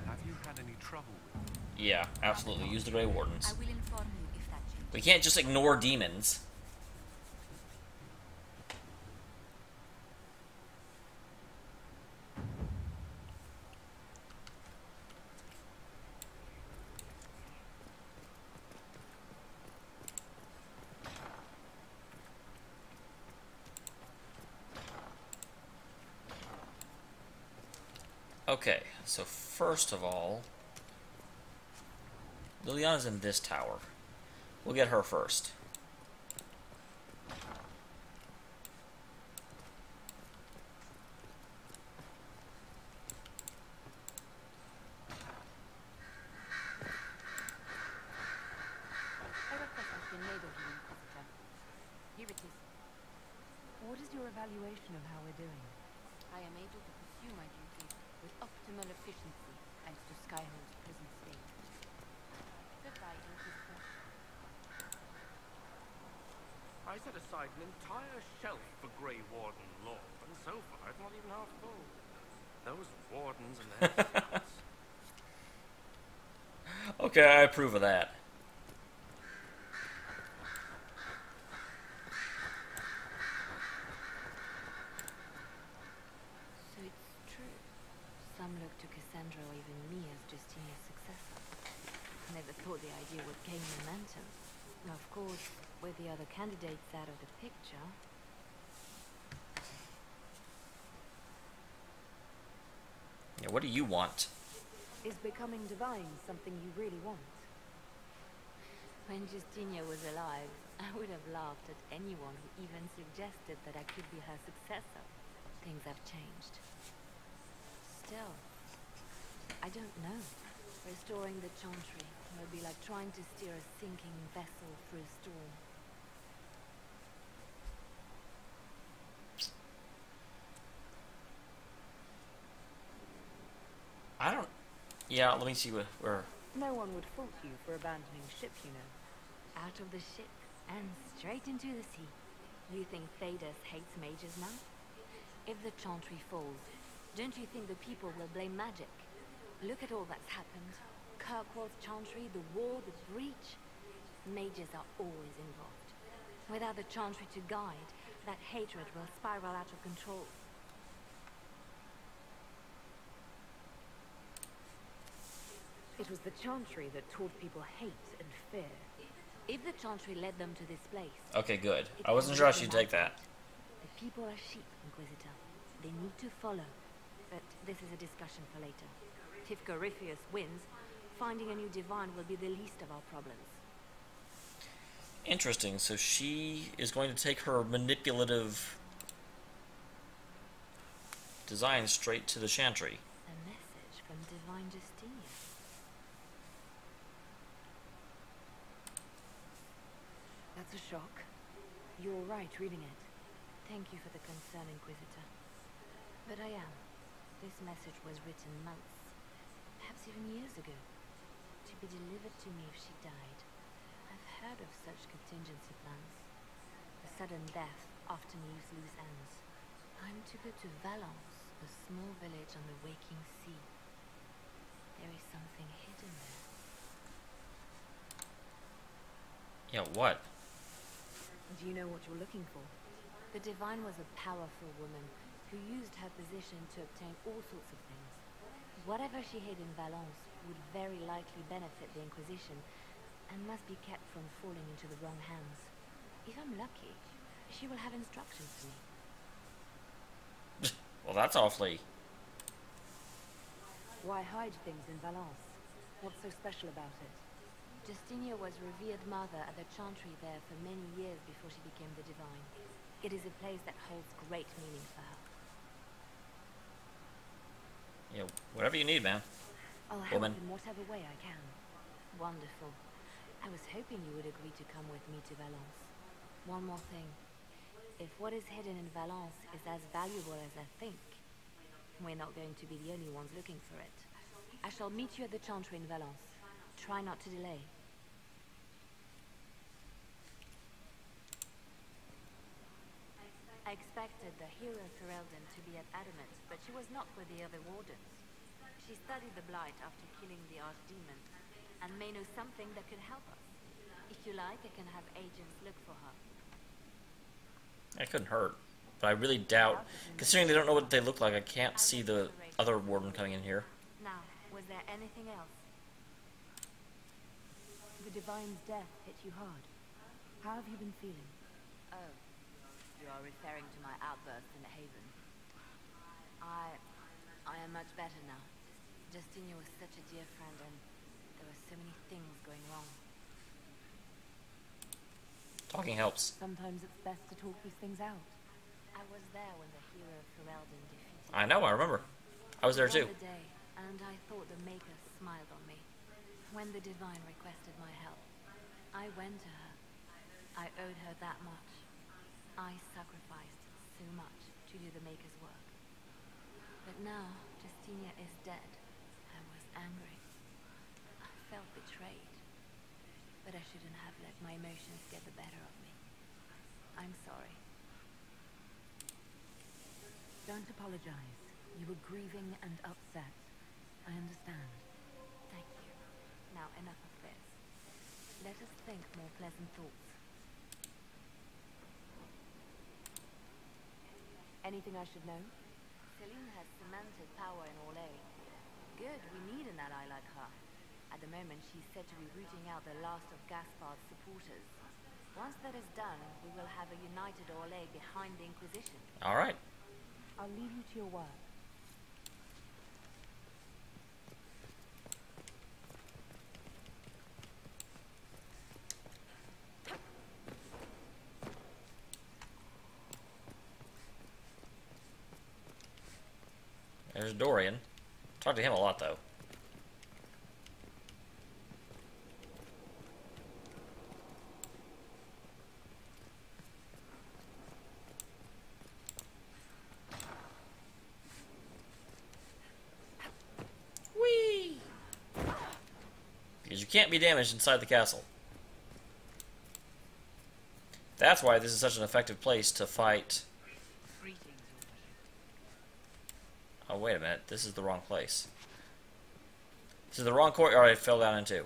Have you had any trouble with them?
Yeah, absolutely. Use the Grey Wardens.
I will inform you if that changes.
We can't just ignore demons. Okay, so first of all, Liliana's in this tower. We'll get her first.
A request has been made of you, Inquisitor. Here it is. What is your evaluation of how we're doing? I am able to pursue my duties with optimal efficiency thanks to Skyhold's prison state. Goodbye, Inquisitor.
I set aside an entire shelf for Grey Warden lore, and so far it's not even half full. Those wardens and their scouts.
Okay, I approve of that.
So it's true. Some look to Cassandra or even me as Justinia's successor. Never thought the idea would gain momentum. Of course, with the other candidates out of the picture.
Yeah, what do you want?
Is becoming divine something you really want?
When Justinia was alive, I would have laughed at anyone who even suggested that I could be her successor. Things have changed. Still, I don't know. Restoring the Chantry will be like trying to steer a sinking vessel through a storm.
I don't... Yeah, let me see where...
No one would fault you for abandoning ship, you know.
Out of the ship and straight into the sea. You think Thedas hates mages now? If the Chantry falls, don't you think the people will blame magic? Look at all that's happened. Kirkworth Chantry, the war, the breach. Mages are always involved. Without the Chantry to guide, that hatred will spiral out of control.
It was the Chantry that taught people hate and fear.
If the Chantry led them to this place...
Okay, good.
it
I wasn't
can
sure
lead
she'd
them
take that.
out. The people are sheep, Inquisitor. They need to follow. But this is a discussion for later. If Corypheus wins, finding a new divine will be the least of our problems.
Interesting. So she is going to take her manipulative design straight to the Chantry.
A message from Divine Justinia.
That's a shock. You're right reading it.
Thank you for the concern, Inquisitor. But I am. This message was written months, perhaps even years ago, to be delivered to me if she died. I've heard of such contingency plans. A sudden death often leaves loose ends. I'm to go to Valence, a small village on the waking sea. There is something hidden there.
Yeah, what?
Do you know what you're looking for?
The Divine was a powerful woman who used her position to obtain all sorts of things. Whatever she hid in Valence would very likely benefit the Inquisition and must be kept from falling into the wrong hands. If I'm lucky, she will have instructions for me.
Well, that's awfully...
Why hide things in Valence? What's so special about it?
Justinia was revered mother at the chantry there for many years before she became the Divine. It is a place that holds great meaning for her.
Yeah, whatever you need, man.
I'll help
Woman.
in whatever way I can. Wonderful. I was hoping you would agree to come with me to Valence. One more thing. If what is hidden in Valence is as valuable as I think, we're not going to be the only ones looking for it. I shall meet you at the chantry in Valence. Try not to delay. I expected the hero Ferelden to be at Adamant, but she was not with the other wardens. She studied the Blight after killing the Archdemon, and may know something that could help us. If you like, I can have agents look for her.
That couldn't hurt. But I really doubt, considering they don't know what they look like, I can't see the other warden coming in here.
Now, was there anything else?
The Divine's death hit you hard. How have you been feeling?
Oh, you are referring to my outburst in the Haven. I am much better now. Justinia was such a dear friend, and there were so many things going wrong.
Talking helps.
Sometimes it's best to talk these things out.
I was there when the hero Ferelden defeated.
I know, I remember. I was there too.
It was the day, and I thought the Maker smiled on me. When the Divine requested my help, I went to her. I owed her that much. I sacrificed so much to do the Maker's work. But now, Justinia is dead. I was angry. I felt betrayed. But I shouldn't have let my emotions get the better of me. I'm sorry.
Don't apologize. You were grieving and upset. I understand.
Thank you. Now enough of this. Let us think more pleasant thoughts.
Anything I should know?
Celine has cemented power in Orlais. Good, we need an ally like her. At the moment, she's said to be rooting out the last of Gaspard's supporters. Once that is done, we will have a united Orlais behind the Inquisition.
Alright.
I'll leave you to your work.
There's Dorian. Talk to him a lot, though. Whee! Because you can't be damaged inside the castle. That's why this is such an effective place to fight. Oh, wait a minute. This is the wrong place. This is the wrong courtyard I fell down into.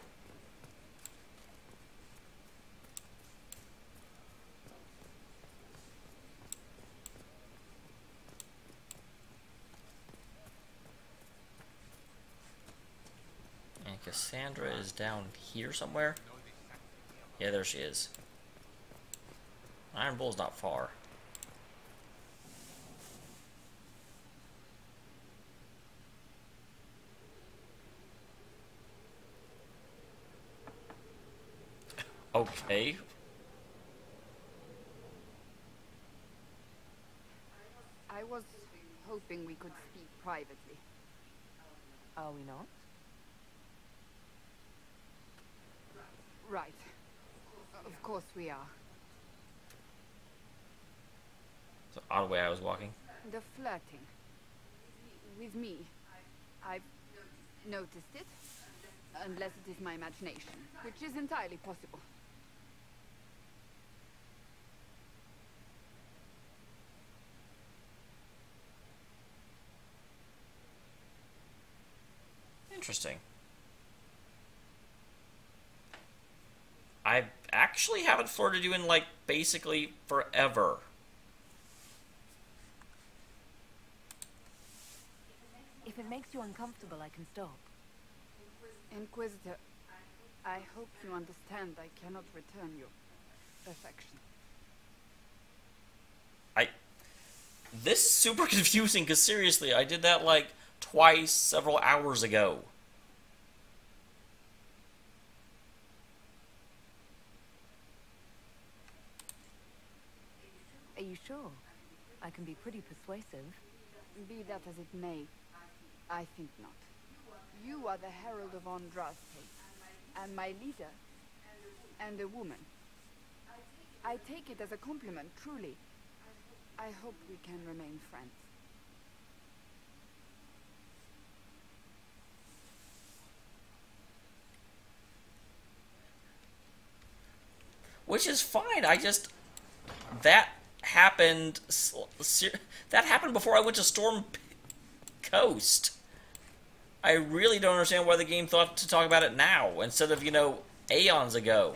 And Cassandra is down here somewhere? Yeah, there she is. Iron Bull's not far. Okay.
I was hoping we could speak privately.
Are we not?
Right. Of course we are.
It's an odd way I was walking.
The flirting. With me. I've noticed it. Unless it is my imagination, which is entirely possible.
Interesting. I actually haven't flirted you in, like, basically forever.
If it makes you uncomfortable, I can stop.
Inquisitor, I hope you understand I cannot return your affection.
This is super confusing, because seriously, I did that, like, twice several hours ago.
Are you sure? I can be pretty persuasive.
Be that as it may, I think not. You are the herald of Andraste, and my leader, and a woman. I take it as a compliment, truly. I hope we can remain friends.
Which is fine, that happened, that happened before I went to Storm Coast. I really don't understand why the game thought to talk about it now, instead of, aeons ago.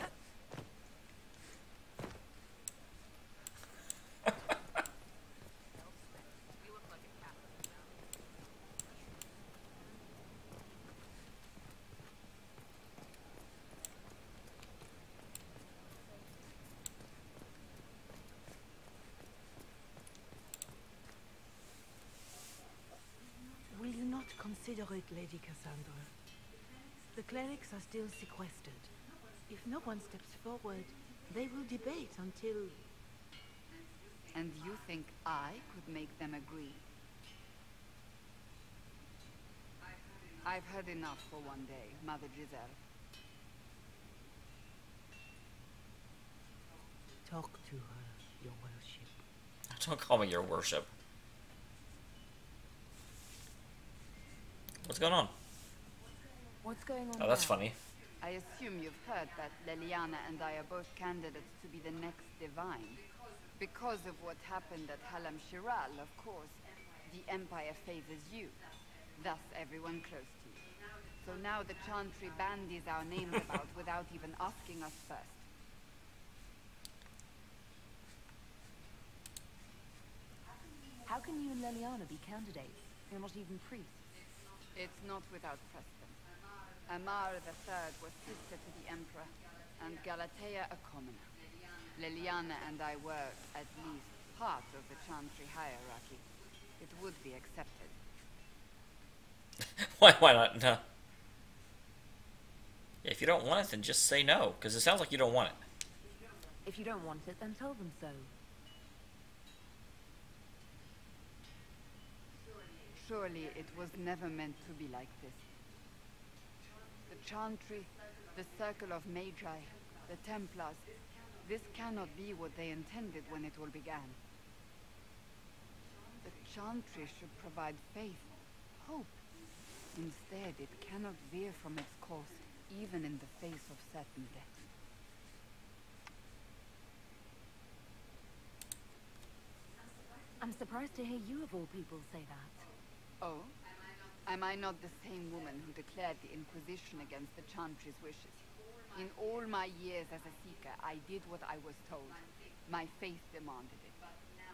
Will you not consider it, Lady Cassandra? The clerics are still sequestered. If no one steps forward, they will debate until...
And you think I could make them agree? I've had enough for one day, Mother Giselle.
Talk to her, your worship.
Don't call me your worship. What's going on?
What's going on
Oh, that's
now?
funny.
I assume you've heard that Leliana and I are both candidates to be the next divine. Because of what happened at Halam Shiral, of course, the Empire favors you. Thus, everyone close to you. So now the Chantry bandies our names about without even asking us first.
How can you and Leliana be candidates? You're not even priests.
It's not without precedent. Amar III was sister to the Emperor, and Galatea a commoner. Leliana and I were, at least, part of the Chantry hierarchy. It would be accepted.
Why not? No. If you don't want it, then just say no, because it sounds like you don't want it.
If you don't want it, then tell them so.
Surely it was never meant to be like this. The Chantry, the Circle of Magi, the Templars, this cannot be what they intended when it all began. The Chantry should provide faith, hope. Instead, it cannot veer from its course, even in the face of certain death.
I'm surprised to hear you of all people say that.
Oh? Am I not the same woman who declared the Inquisition against the Chantry's wishes? In all my years as a seeker, I did what I was told. My faith demanded it.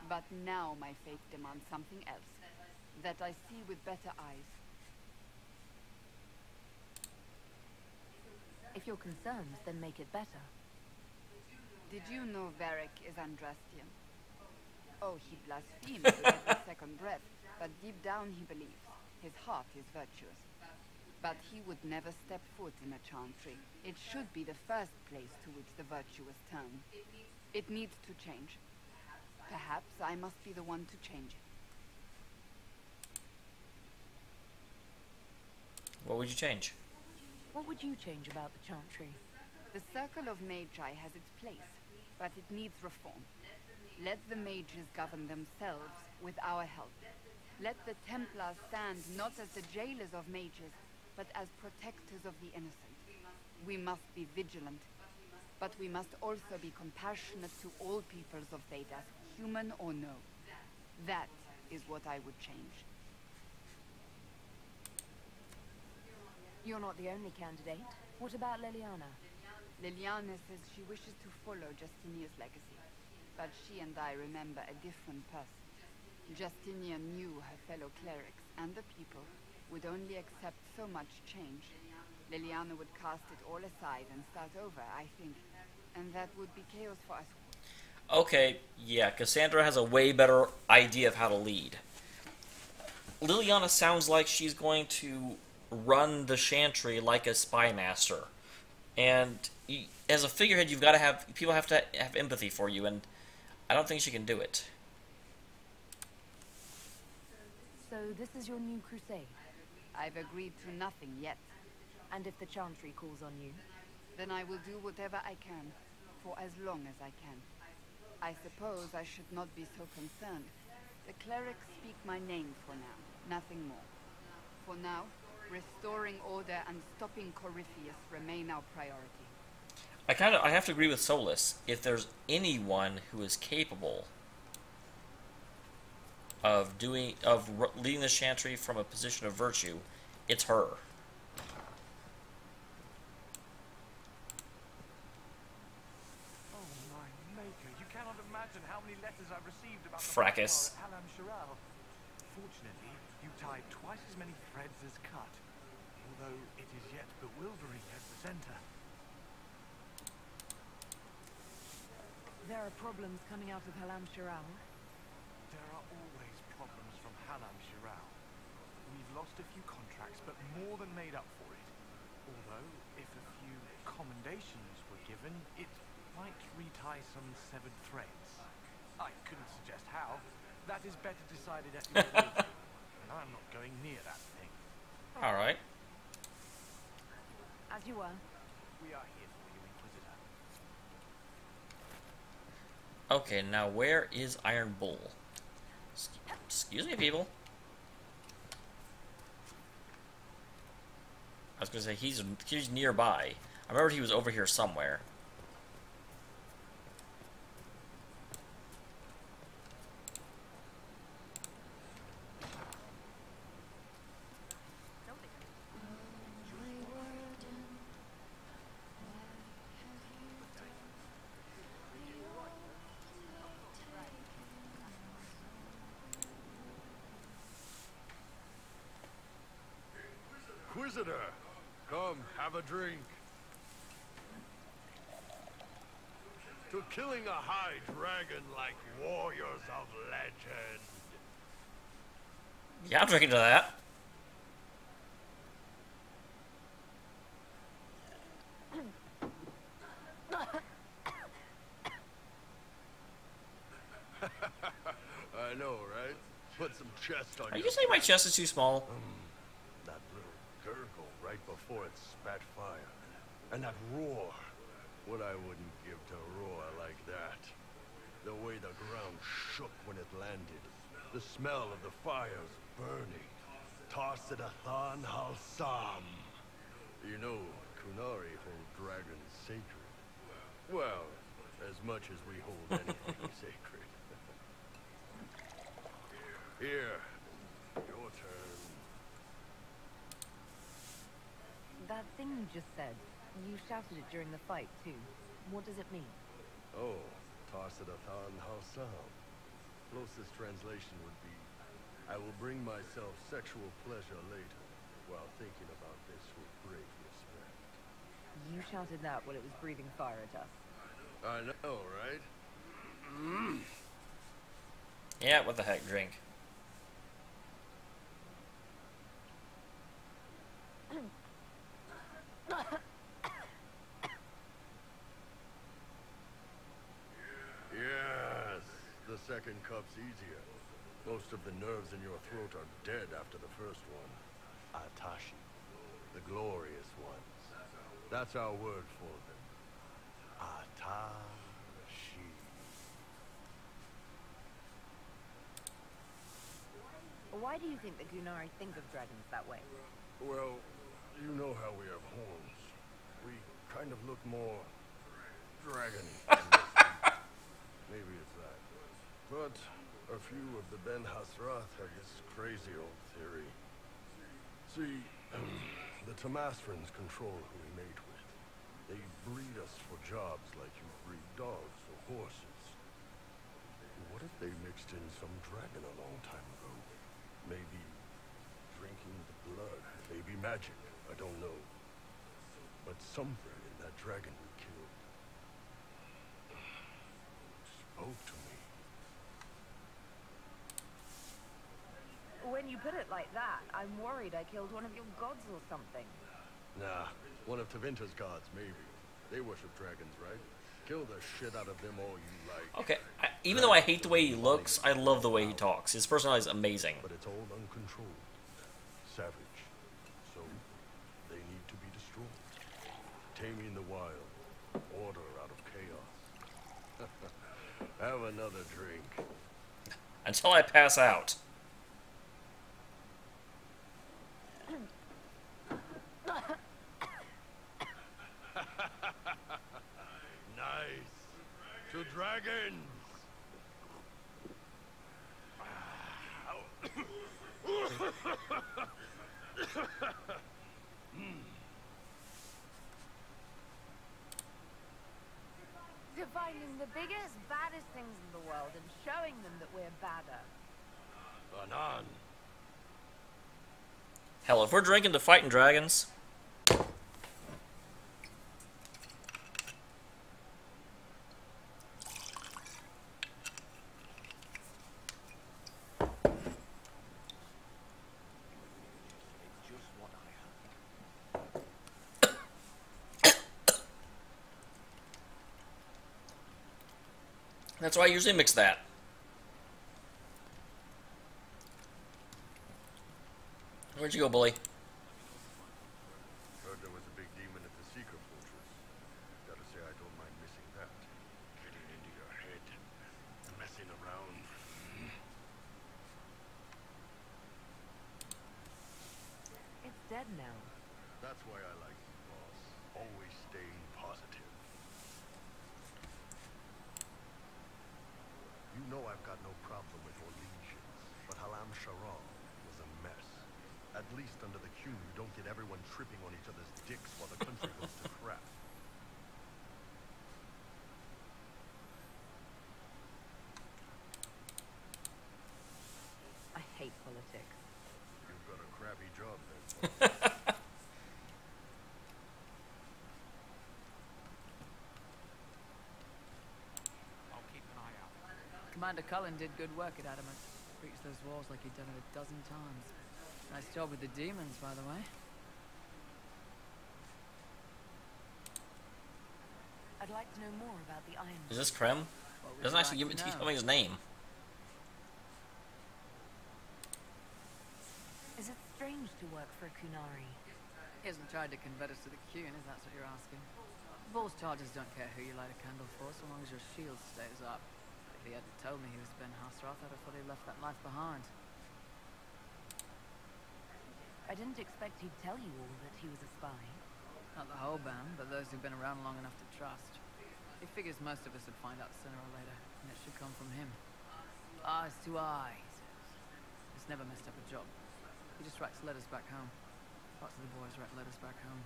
But now my faith demands something else. That I see with better eyes.
If you're concerned, then make it better.
Did you know Varric is Andrastian? Oh, he blasphemes with every second breath, but deep down he believes. His heart is virtuous. But he would never step foot in a Chantry. It should be the first place to which the virtuous turn. It needs to change. Perhaps I must be the one to change it.
What would you change?
What would you change about the Chantry?
The Circle of Magi has its place, but it needs reform. Let the mages govern themselves with our help. Let the Templars stand not as the jailers of mages, but as protectors of the innocent. We must be vigilant, but we must also be compassionate to all peoples of Thedas, human or no. That is what I would change.
You're not the only candidate. What about Liliana?
Liliana says she wishes to follow Justinia's legacy, but she and I remember a different person. Justinia knew her fellow clerics and the people would only accept so much change. Liliana would cast it all aside and start over, I think. And that would be chaos for us.
Okay, yeah, Cassandra has a way better idea of how to lead. Liliana sounds like she's going to run the Chantry like a spy master. And as a figurehead, you've got to have... people have to have empathy for you, and I don't think she can do it.
So this is your new crusade?
I've agreed to nothing yet.
And if the Chantry calls on you?
Then I will do whatever I can, for as long as I can. I suppose I should not be so concerned. The clerics speak my name for now, nothing more. For now, restoring order and stopping Corypheus remain our priority.
I have to agree with Solus. If there's anyone who is capable of leading the Chantry from a position of virtue, it's her.
Oh my maker, you cannot imagine how many letters I've received about
Fracas.
the Halam Shiral. Fortunately, you tied twice as many threads as cut, although it is yet bewildering as the center.
There are problems coming out of Halam Shiral.
There are always problems from Halam Shiral. We've lost a few contracts, but more than made up for it. Although, if a few commendations were given, it might retie some severed threads. I couldn't suggest how. That is better decided at your meeting, and I'm not going near that thing.
Alright.
As you were.
We are here for you, Inquisitor.
Okay, now where is Iron Bull? Excuse me, people. I was gonna say he's nearby. I remember he was over here somewhere.
Inquisitor, come have a drink. To killing a high dragon like warriors of legend.
Yeah, I'm drinking to that.
I know, right? Put some chest on
Are
your
you saying my chest is too small?
That little gurgle right before it spat fire. And that roar. What I wouldn't give to roar like that. The way the ground shook when it landed. The smell of the fires burning. Tarsidathan Halsam. You know, Kunari hold dragons sacred. Well, as much as we hold anything sacred. Here, your turn.
That thing you just said, you shouted it during the fight, too. What does it mean?
Oh, Tarsidathan Halsam. Closest translation would be, I will bring myself sexual pleasure later, while thinking about this with great respect.
You shouted that while it was breathing fire at us.
I know, right?
Yeah, what the heck, drink.
Yes, the second cup's easier. Most of the nerves in your throat are dead after the first one. Atashi, the glorious ones. That's our word for them. Atashi.
Why do you think the Gunari think of dragons that way?
Well, you know how we have horns. We kind of look more dragon-y. Maybe it's that. But a few of the Ben Hasrath have this crazy old theory. See, The Tomasrans control who we mate with. They breed us for jobs like you breed dogs or horses. What if they mixed in some dragon a long time ago? Maybe drinking the blood, maybe magic, I don't know. But something in that dragon we killed spoke to me.
When you put it like that, I'm worried I killed one of your gods or something.
Nah, one of Tevinter's gods, maybe. They worship dragons, right? Kill the shit out of them all you like.
Okay, even though I hate the way he looks, I love the way he talks. His personality is amazing.
But it's all uncontrolled. Savage. So, they need to be destroyed. Taming the wild. Order out of chaos. Have another drink.
Until I pass out.
Nice. To dragons.
To finding the biggest, baddest things in the world and showing them that we're badder.
Anan.
Hell, if we're drinking to fighting dragons... That's why I usually mix that. Where'd you go, bully?
Heard there was a big demon at the Secret Fortress. Gotta say, I don't mind missing that. Getting into your head. Messing around.
It's dead now.
That's why I like you, boss. Always staying positive. You know I've got no problem with your legions, but Halam Sharal was a mess. At least under the Q, you don't get everyone tripping on each other's dicks while the country goes to crap.
I hate politics.
You've got a crappy job then, boss.
I'll keep an eye out.
Commander Cullen did good work at Adamant. Breached those walls like he'd done it a dozen times. Nice job with the demons, by the way.
I'd like to know more about the Iron.
Is this Krem?
What would
Doesn't
you
actually
like
give
to
me
know?
tell me his name.
Is it strange to work for a Kunari?
He hasn't tried to convert us to the Qun, if that's what you're asking. Bull's chargers don't care who you light a candle for, so long as your shield stays up. If he hadn't told me he was Ben Hasroth, I'd have thought he left that life behind.
I didn't expect he'd tell you all that he was a spy.
Not the whole band, but those who've been around long enough to trust. He figures most of us would find out sooner or later, and it should come from him. Eyes to eyes. He's never messed up a job. He just writes letters back home. Lots of the boys write letters back home.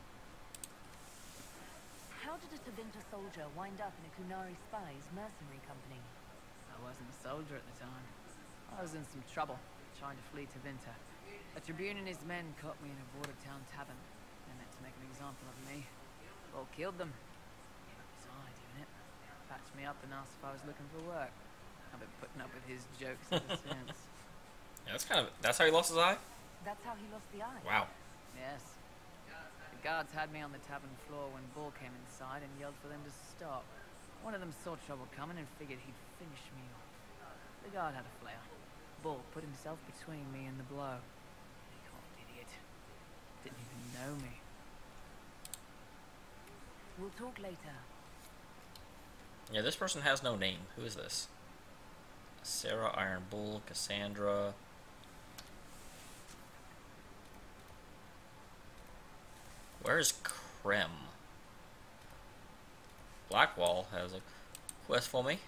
How did a Tevinter soldier wind up in a Kunari spy's mercenary company?
I wasn't a soldier at the time. I was in some trouble, trying to flee to Vinter. A Tribune and his men caught me in a border town tavern. They meant to make an example of me. Well, killed them. Gave up his eye doing it. Patched me up and asked if I was looking for work. I've been putting up with his jokes ever since.
Yeah, that's how he lost his eye?
That's how he lost the eye.
Wow.
Yes. The guards had me on the tavern floor when Bull came inside and yelled for them to stop. One of them saw trouble coming and figured he'd finish me off. The guard had a flare. Bull put himself between me and the blow. Cold idiot. Didn't even know me.
We'll talk later.
Yeah, this person has no name. Who is this? Sarah, Iron Bull, Cassandra. Where's Krem? Blackwall has a quest for me.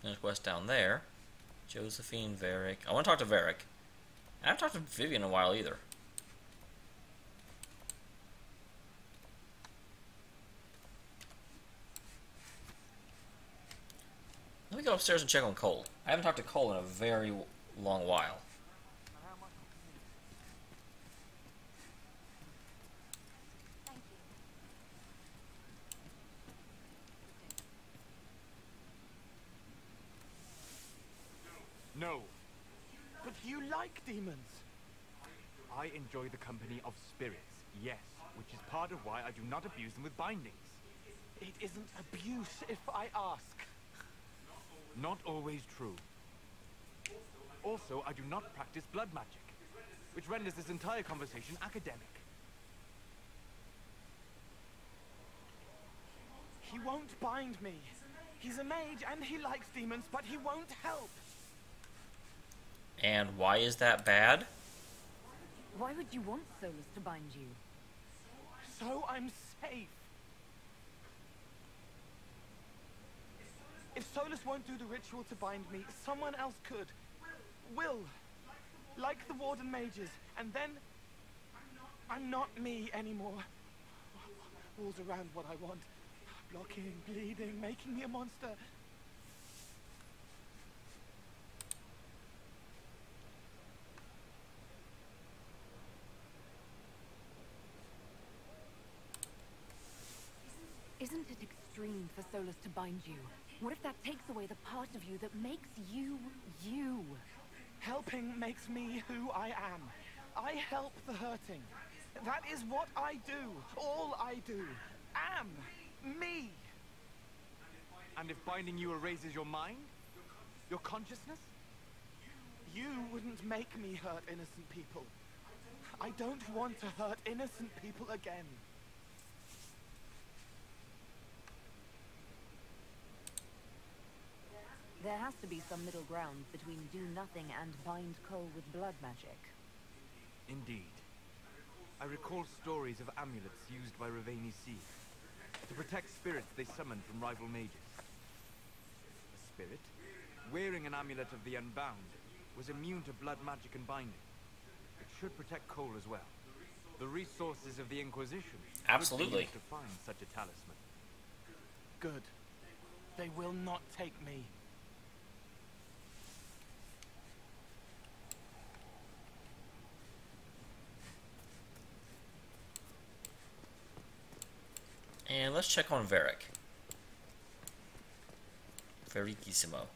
There's a quest down there. Josephine, Varric. I want to talk to Varric. I haven't talked to Vivian in a while either. Let me go upstairs and check on Cole. I haven't talked to Cole in a very long while.
Thank you.
No. But you like demons. I enjoy the company of spirits, yes, which is part of why I do not abuse them with bindings. It isn't abuse if I ask. Not always true. Also, I do not practice blood magic, which renders this entire conversation academic. He won't bind me. He's a mage and he likes demons, but he won't help.
And why is that bad?
Why would you want Solus to bind you?
So I'm safe. If Solus won't do the ritual to bind me, someone else could. Will. Like the Warden mages. And then I'm not me anymore. Walls around what I want. Blocking, bleeding, making me a monster.
Isn't it extreme for Solus to bind you? What if that takes away the part of you that makes you, you?
Helping makes me who I am. I help the hurting. That is what I do. All I do. Am. Me. And if binding you erases your mind? Your consciousness? You wouldn't make me hurt innocent people. I don't want to hurt innocent people again.
There has to be some middle ground between do nothing and bind Cole with blood magic.
Indeed. I recall stories of amulets used by Raveni Sea to protect spirits they summoned from rival mages. A spirit, wearing an amulet of the Unbound, was immune to blood magic and binding. It should protect Cole as well. The resources of the Inquisition
Absolutely.
would be used to find such a talisman. Good. They will not take me.
And let's check on Varric. Vericissimo.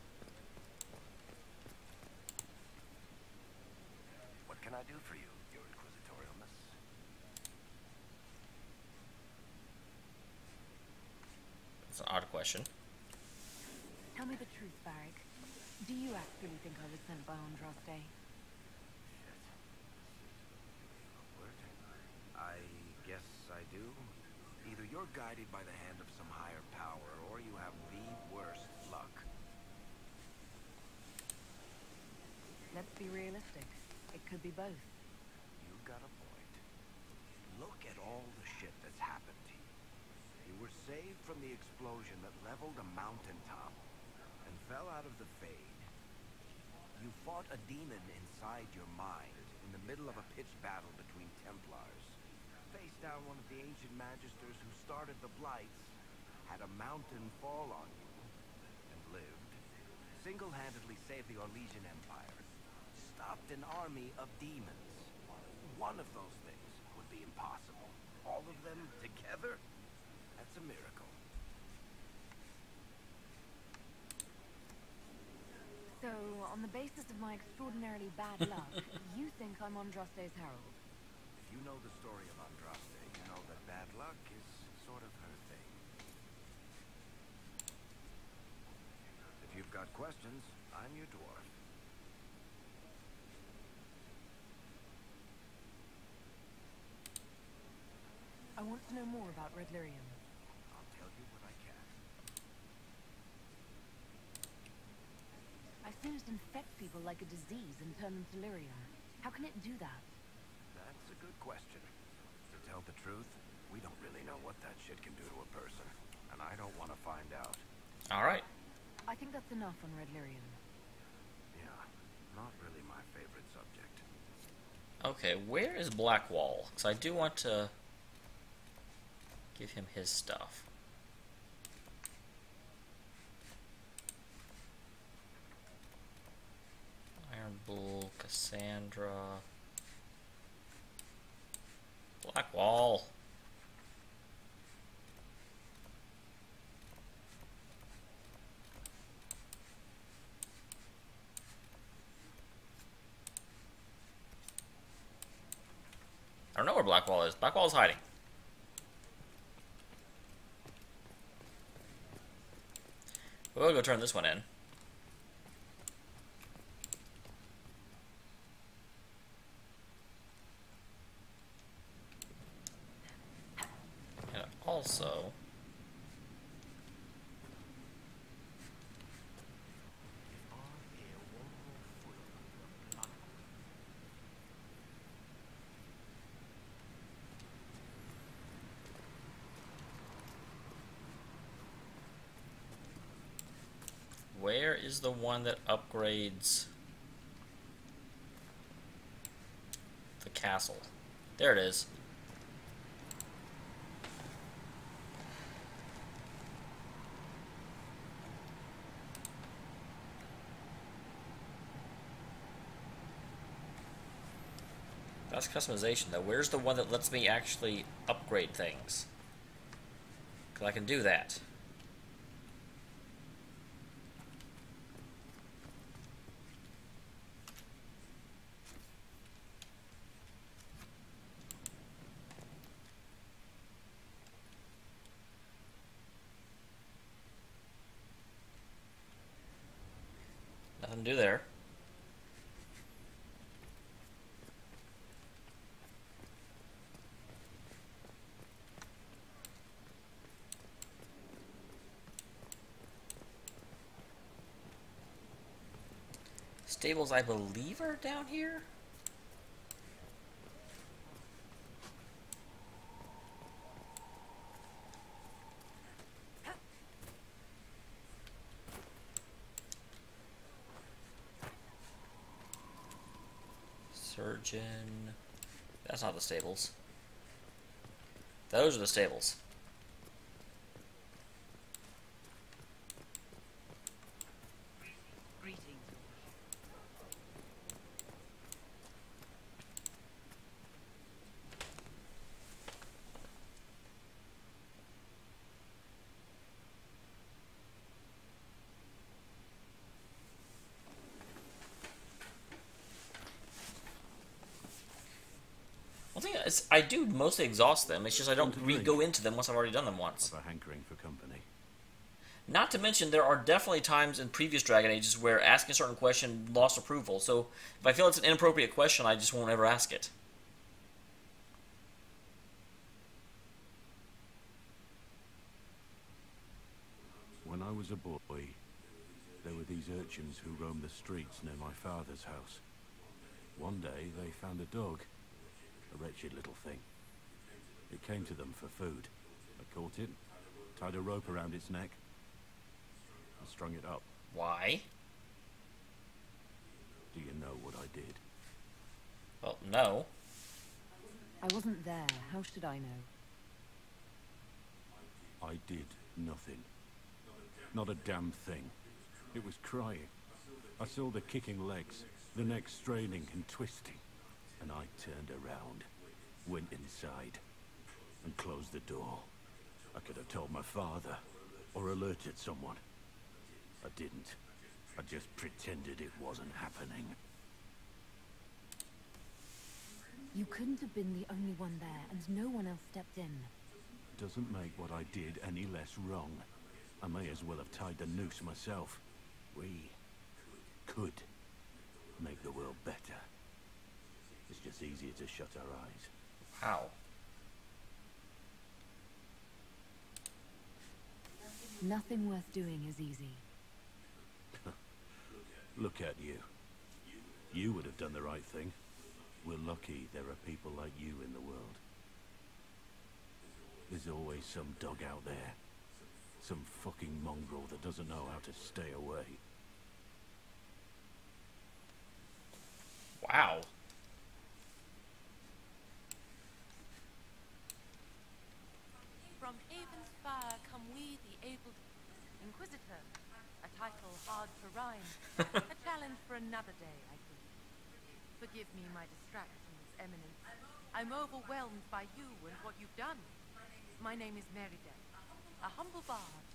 What can I do for you, your inquisitorialness?
That's an odd question.
Tell me the truth, Varric. Do you actually think I was sent by Andraste?
Awkward. I guess I do. Either you're guided by the hand of some higher power, or you have the worst luck.
Let's be realistic. It could be both.
You've got a point. Look at all the shit that's happened to you. You were saved from the explosion that leveled a mountaintop and fell out of the Fade. You fought a demon inside your mind in the middle of a pitched battle between Templars. Faced down one of the ancient magisters who started the Blights, had a mountain fall on you, and lived. Single-handedly saved the Orlesian Empire. Stopped an army of demons. One of those things would be impossible. All of them together? That's a miracle.
So, on the basis of my extraordinarily bad luck, you think I'm Andraste's herald?
If you know the story of Andraste, you know that bad luck is sort of her thing. If you've got questions, I'm your dwarf.
I want to know more about Red Lyrium.
I'll tell you what I can.
I've seen it infect people like a disease and turn them to lyrium. How can it do that?
That's a good question. To tell the truth, we don't really know what that shit can do to a person. And I don't want to find out.
Alright.
I think that's enough on Red Lyrium.
Yeah, not really my favorite subject.
Okay, where is Blackwall? Because I do want to give him his stuff. Iron Bull, Cassandra... Blackwall. I don't know where Blackwall is. Blackwall's hiding. We'll go turn this one in. And also... Where is the one that upgrades the castle? There it is. That's customization though. Where's the one that lets me actually upgrade things? Because I can do that. Nothing to do there. Stables, I believe, are down here. Surgeon. That's not the stables. Those are the stables. I do mostly exhaust them. It's just I don't go into them once I've already done them once.
Have a hankering for company.
Not to mention, there are definitely times in previous Dragon Ages where asking a certain question lost approval. So if I feel it's an inappropriate question, I just won't ever ask it.
When I was a boy, there were these urchins who roamed the streets near my father's house. One day, they found a dog. A wretched little thing. It came to them for food. I caught it, tied a rope around its neck, and strung it up.
Why?
Do you know what I did?
Well, no.
I wasn't there. How should I know?
I did nothing. Not a damn thing. It was crying. I saw the kicking legs, the neck straining and twisting. And I turned around, went inside, and closed the door. I could have told my father, or alerted someone. I didn't. I just pretended it wasn't happening.
You couldn't have been the only one there, and no one else stepped in.
Doesn't make what I did any less wrong. I may as well have tied the noose myself. We could make the world better. It's just easier to shut our eyes.
How?
Nothing worth doing is easy.
Look at you. You would have done the right thing. We're lucky there are people like you in the world. There's always some dog out there. Some fucking mongrel that doesn't know how to stay away.
Wow.
Inquisitor. A title hard to rhyme. A challenge for another day, I think. Forgive me my distractions, Eminence. I'm overwhelmed by you and what you've done. My name is Merida, a humble bard.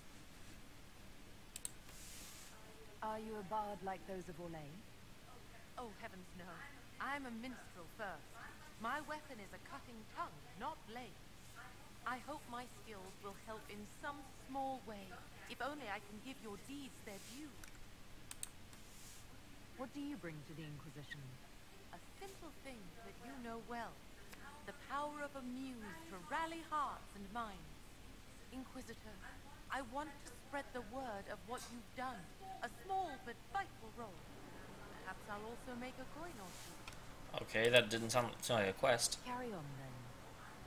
Are you a bard like those of Orlais?
Oh, heavens no. I'm a minstrel first. My weapon is a cutting tongue, not blades. I hope my skills will help in some small way, if only I can give your deeds their due.
What do you bring to the Inquisition?
A simple thing that you know well. The power of a muse to rally hearts and minds. Inquisitor, I want to spread the word of what you've done. A small but vital role. Perhaps I'll also make a coin or two.
Okay, that didn't sound like a quest.
Carry on then.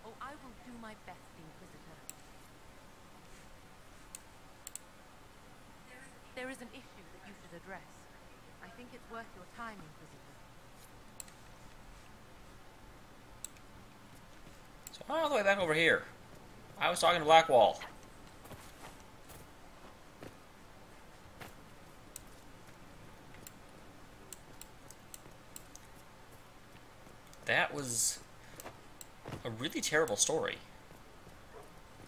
Oh, I will do my best, Inquisitor. There is an issue that you should address. I think it's worth your time, Inquisitor.
So all the way back over here. I was talking to Blackwall. That was a really terrible story.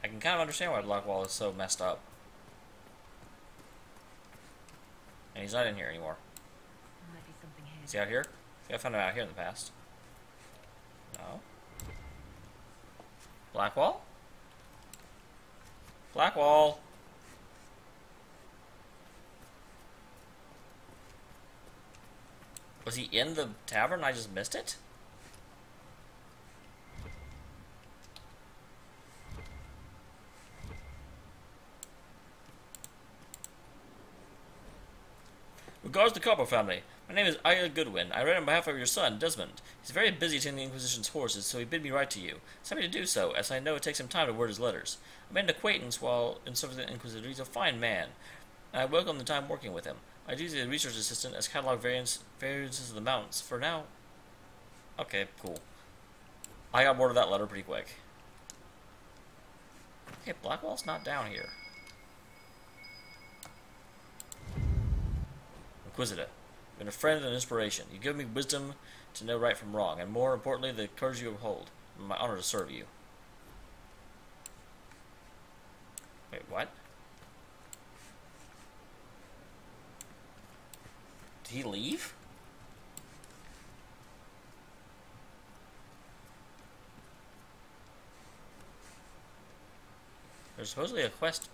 I can kind of understand why Blackwall is so messed up. And he's not in here anymore.
There might be something here.
Is he out here? I think I found him out here in the past. No. Blackwall? Blackwall! Was he in the tavern and I just missed it? Regards to the Copper family. My name is Aya Goodwin. I write on behalf of your son, Desmond. He's very busy attending the Inquisition's horses, so he bid me write to you. It's happy to do so, as I know it takes him time to word his letters. I made an acquaintance while in service of the Inquisitor. He's a fine man, and I welcome the time working with him. I do the research assistant as catalog variances of the mountains. For now... Okay, cool. I got bored of that letter pretty quick. Okay, Blackwall's not down here. Inquisitor, you've been a friend and an inspiration. You give me wisdom to know right from wrong, and more importantly, the courage you uphold. It's my honor to serve you. Wait, what? Did he leave? There's supposedly a quest.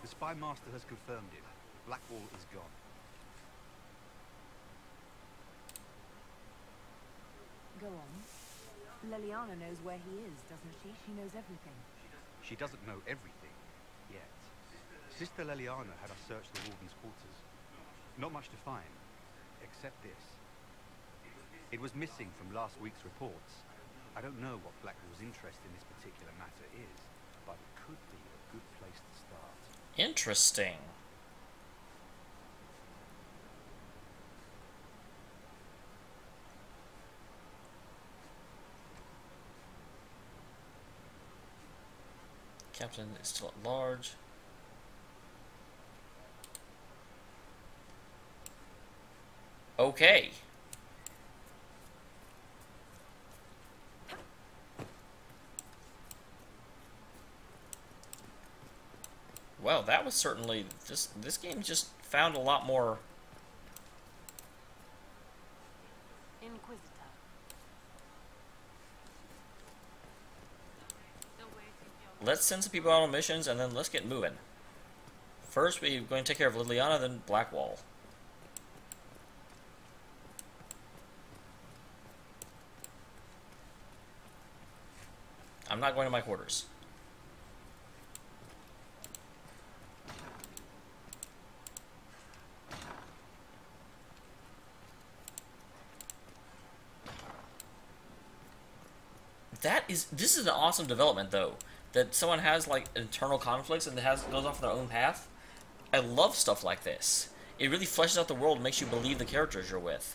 The spy master has confirmed it. Blackwall is gone.
Go on. Leliana knows where he is, doesn't she? She knows everything.
She doesn't know everything, yet. Sister Leliana had us search the Warden's quarters. Not much to find, except this. It was missing from last week's reports. I don't know what Blackwall's interest in this particular matter is, but it could be a good place to start.
Interesting. Captain is still at large. Okay. Well, that was certainly this game just found a lot more.
Inquisitor.
Let's send some people out on missions and then let's get moving. First, we're going to take care of Liliana, then Blackwall. I'm not going to my quarters. This is an awesome development, though, that someone has like internal conflicts and goes off their own path. I love stuff like this. It really fleshes out the world and makes you believe the characters you're with.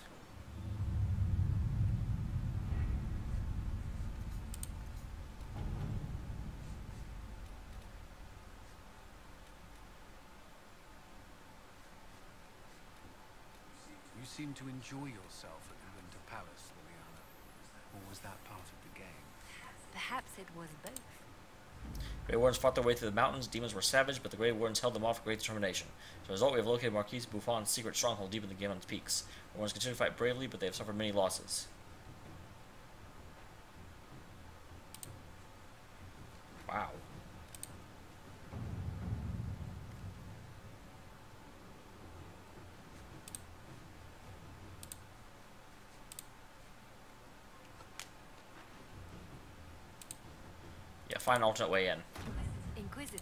You seem to enjoy yourself at the Winter Palace, Liliana. Or was that part of the game?
Perhaps it was both.
Grey Wardens fought their way through the mountains. Demons were savage, but the Grey Wardens held them off with great determination. As a result, we have located Marquise Buffon's secret stronghold deep in the Gamon's peaks. The Wardens continue to fight bravely, but they have suffered many losses. Wow. Yeah, find an alternate way in.
Inquisitor.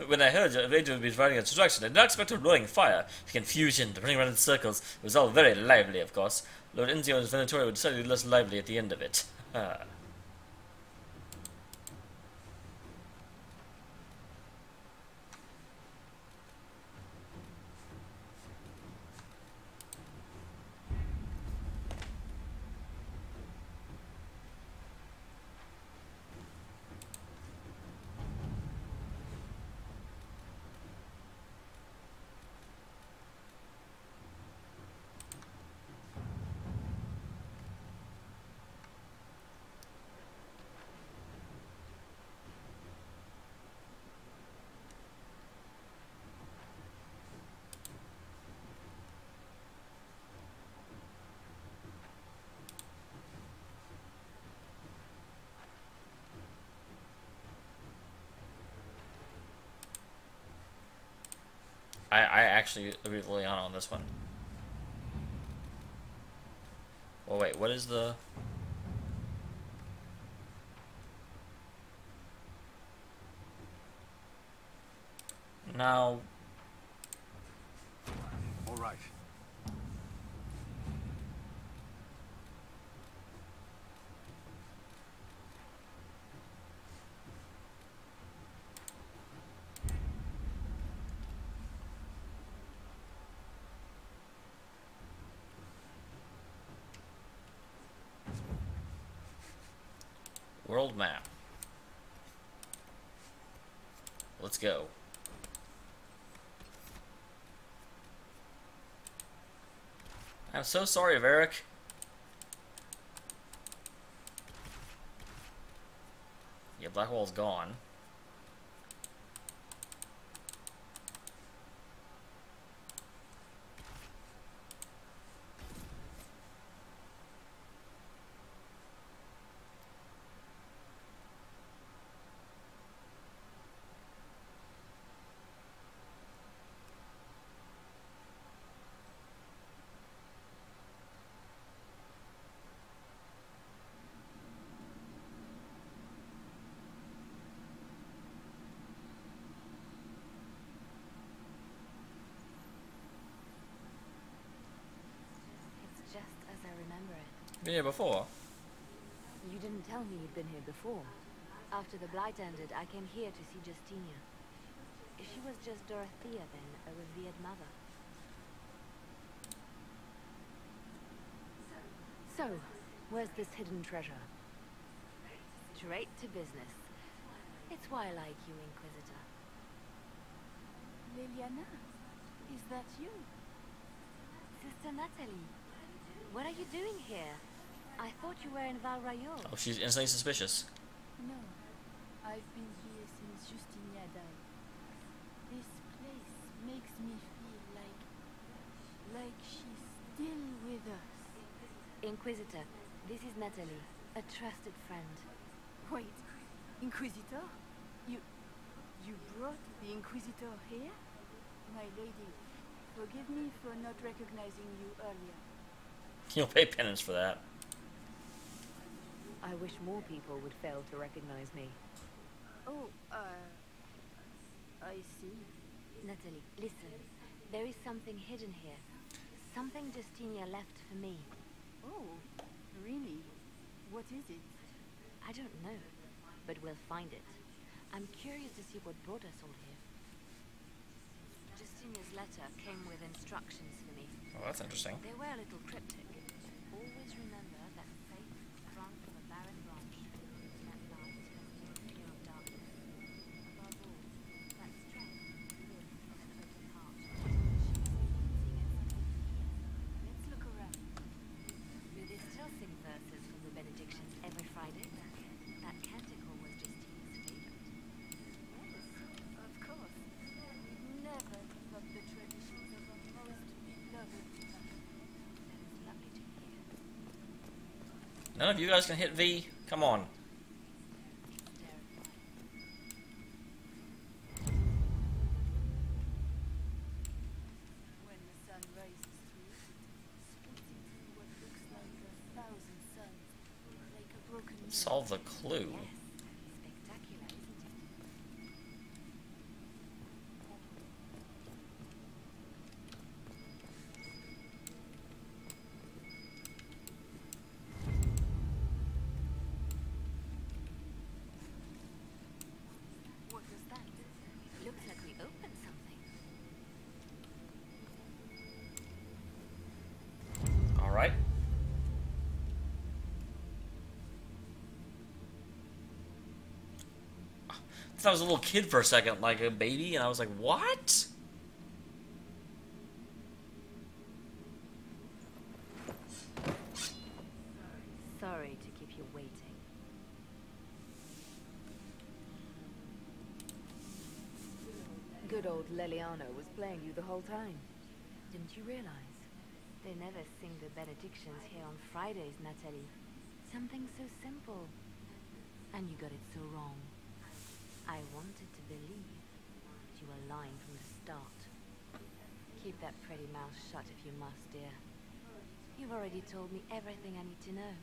When I heard your Ranger would be fighting a destruction, I did not expect a roaring fire, the confusion, the running around in circles. It was all very lively, of course. Lord Enzio and his Venatori were decidedly less lively at the end of it. I actually agree with Liliana on this one. Oh wait, what is the... Now...
All right.
World map. Let's go. I'm so sorry, Varric. Yeah, Blackwall's gone.
It's just as I remember it.
Been here before.
You didn't tell me you'd been here before. After the Blight ended, I came here to see Justinia. She was just Dorothea then, a revered mother. So, where's this hidden treasure? Straight to business. It's why I like you, Inquisitor.
Liliana, is that you?
Sister Natalie, what are you doing here? I thought you were in Val Rayo.
Oh, she's instantly suspicious.
No, I've been here since Justinia died. This place makes me feel like she's still with us.
Inquisitor, this is Natalie, a trusted friend.
Wait, Inquisitor? You brought the Inquisitor here? My lady, forgive me for not recognizing you earlier.
You'll pay penance for that.
I wish more people would fail to recognize me.
Oh, I see.
Natalie, listen. There is something hidden here. Something Justinia left for me.
Oh, really? What is it?
I don't know, but we'll find it. I'm curious to see what brought us all here. Justinia's letter came with instructions for me.
Oh, that's interesting.
They were a little cryptic.
None of you guys can hit V? Come on.
When the sun rises through it, splits into what looks like 1,000 suns, like a broken mirror.
Solve the clue.
Yes. Spectacular, isn't it? What was that? Looks like we opened something.
Alright. I thought I was a little kid for a second, like a baby, and I was like, what?
Sorry to keep you waiting.
Good old Leliano was playing you the whole time. Didn't you realize?
They never sing the benedictions here on Fridays, Natalie. Something so simple. And you got it so wrong. I wanted to believe, but you were lying from the start. Keep that pretty mouth shut if you must, dear. You've already told me everything I need to know.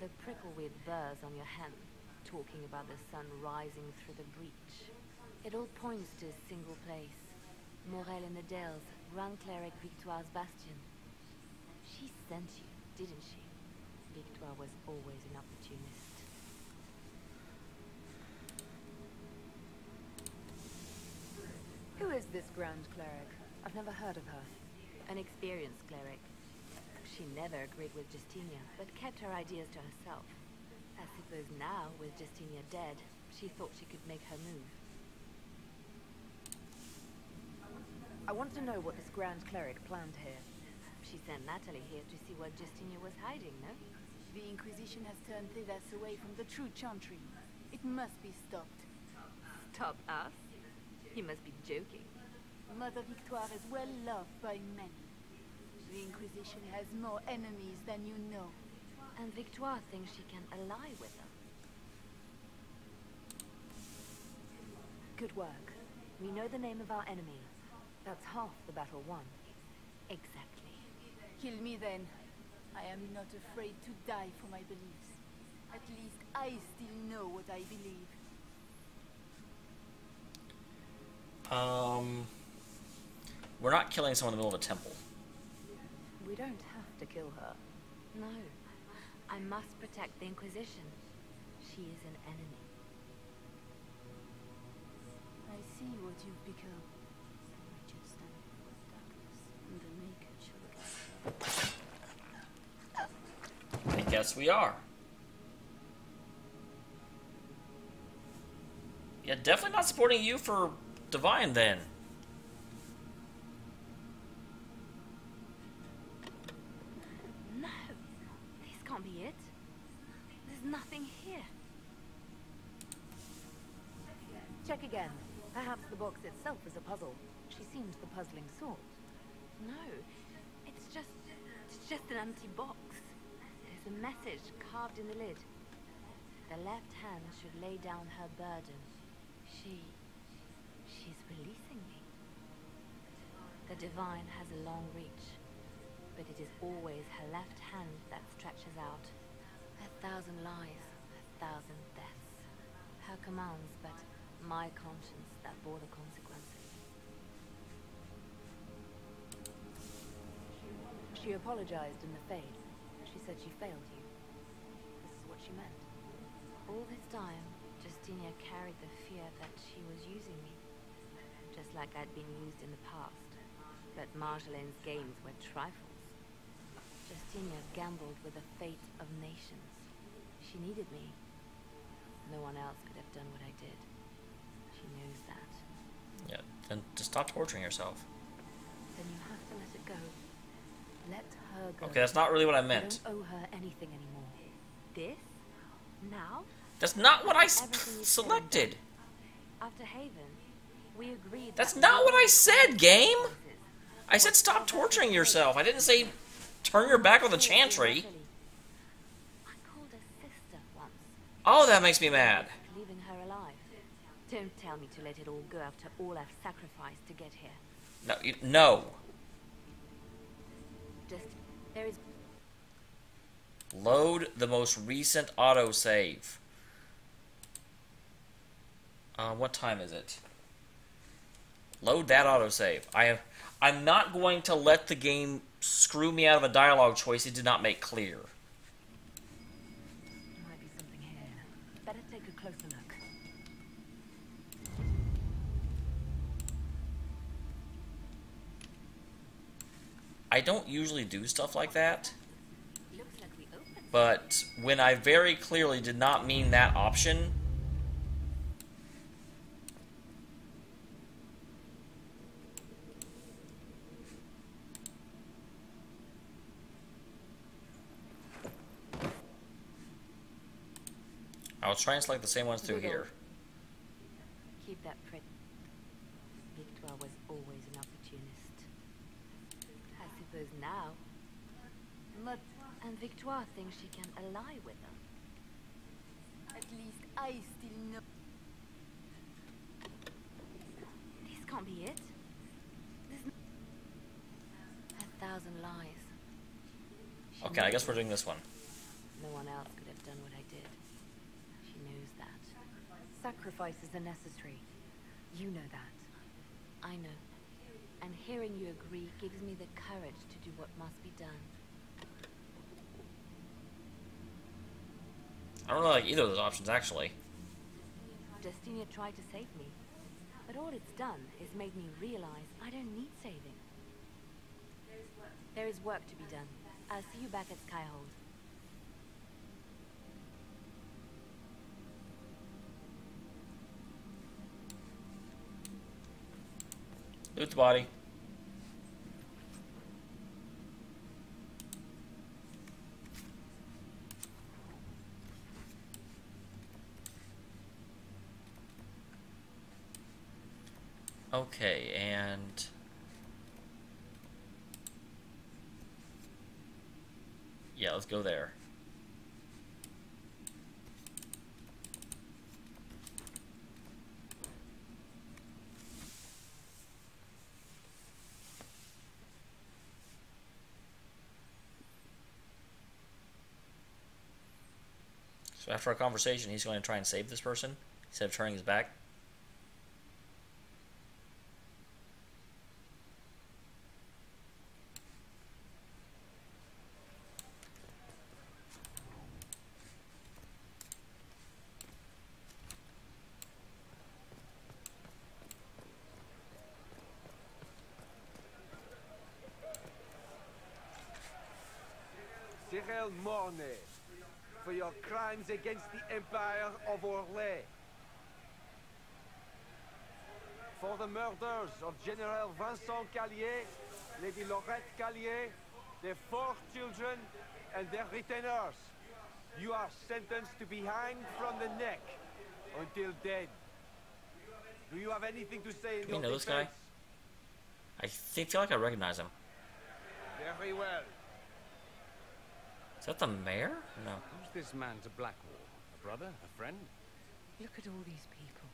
The prickleweed burrs on your hand, talking about the sun rising through the breach. It all points to a single place. Morel in the Dells, Grand Cleric Victoire's bastion. She sent you, didn't she? Victoire was always an opportunist.
Who is this Grand Cleric? I've never heard of her.
An experienced cleric. She never agreed with Justinia, but kept her ideas to herself. I suppose now, with Justinia dead, she thought she could make her move.
I want to know what this Grand Cleric planned here.
She sent Natalie here to see what Justinia was hiding, no?
The Inquisition has turned Thales away from the true Chantry. It must be stopped.
Stop us? You must be joking.
Mother Victoire is well loved by many. The Inquisition has more enemies than you know.
And Victoire thinks she can ally with them.
Good work. We know the name of our enemy. That's half the battle won.
Exactly.
Kill me then. I am not afraid to die for my beliefs. At least I still know what I believe.
We're not killing someone in the middle of a temple.
We don't have to kill her.
No. I must protect the Inquisition. She is an enemy.
I see what you've become. Wretched stand before darkness, and the naked shall guide.
I guess we are. Yeah, definitely not supporting you for Divine then.
No. This can't be it. There's nothing here.
Check again. Perhaps the box itself is a puzzle. She seems the puzzling sort.
No. It's just an empty box. There's a message carved in the lid. The left hand should lay down her burden. She's releasing me. The Divine has a long reach, but it is always her left hand that stretches out. 1,000 lies, 1,000 deaths. Her commands, but my conscience that bore the consequences.
She apologized in the Fade. She said she failed you. This is what she meant.
All this time, Justinia carried the fear that she was using me, just like I'd been used in the past. But Marjolaine's games were trifles. Justinia gambled with the fate of nations. She needed me. No one else could have done what I did. She knows that.
Yeah, then just stop torturing yourself.
Then you have to let it go. Let her go.
Okay, that's not really what I
You
meant.
don't owe her anything anymore.
This? Now?
That's not what I
Everything you've
selected.
After Haven, we agreed
That's
that
not what I
no
said, game!
consequences.
I said stop torturing yourself. I didn't say turn your back on the Chantry.
I called
Oh, that makes me mad.
Leaving her alive. Don't tell me to let it all go after all I've sacrificed to get here.
No, no.
Just, there is...
Load the most recent autosave. What time is it? Load that autosave. I'm not going to let the game screw me out of a dialogue choice it did not make clear.
Might be something here. Better take a closer look.
I don't usually do stuff like that,
Looks like we opened.
but when I very clearly did not mean that option, I'll try and select the same ones through
Wiggle.
here.
Keep that prick. Victoire was always an opportunist. I suppose now. And Victoire thinks she can ally with them.
At least I still know.
This can't be it. There's 1,000 lies. She
Okay, I
knows
guess we're
it.
doing this one.
No one else could have done what I did. She knows that.
Sacrifices are necessary. You know that.
I know. And hearing you agree gives me the courage to do what must be done.
I don't really like either of those options, actually.
Justinia tried to save me, but all it's done is made me realize I don't need saving. There is work to be done. I'll see you back at Skyhold.
Loot the body. Okay, and... yeah, let's go there. So after our conversation, he's going to try and save this person instead of turning his back.
Cyril Mornay, for your crimes against the Empire of Orlais. For the murders of General Vincent Callier, Lady Laurette Callier, their 4 children, and their retainers. You are sentenced to be hanged from the neck until dead. Do you have anything to say in
Do we
your
know this guy?
defense?
I feel like I recognize him.
Very well.
Is that the mayor? No.
Who's this man to Blackwall? A brother? A friend?
Look at all these people.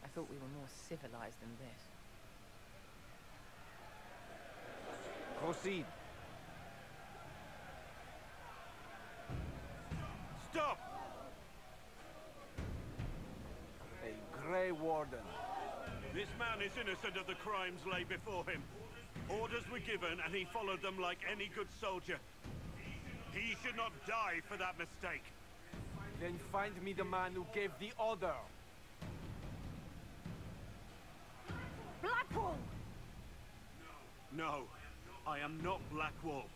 I thought we were more civilized than this.
Proceed. Stop! A Grey Warden.
This man is innocent of the crimes laid before him. Orders were given and he followed them like any good soldier. He should not die for that mistake.
Then find me the man who gave the order.
Blackwall!
No, I am not Blackwall.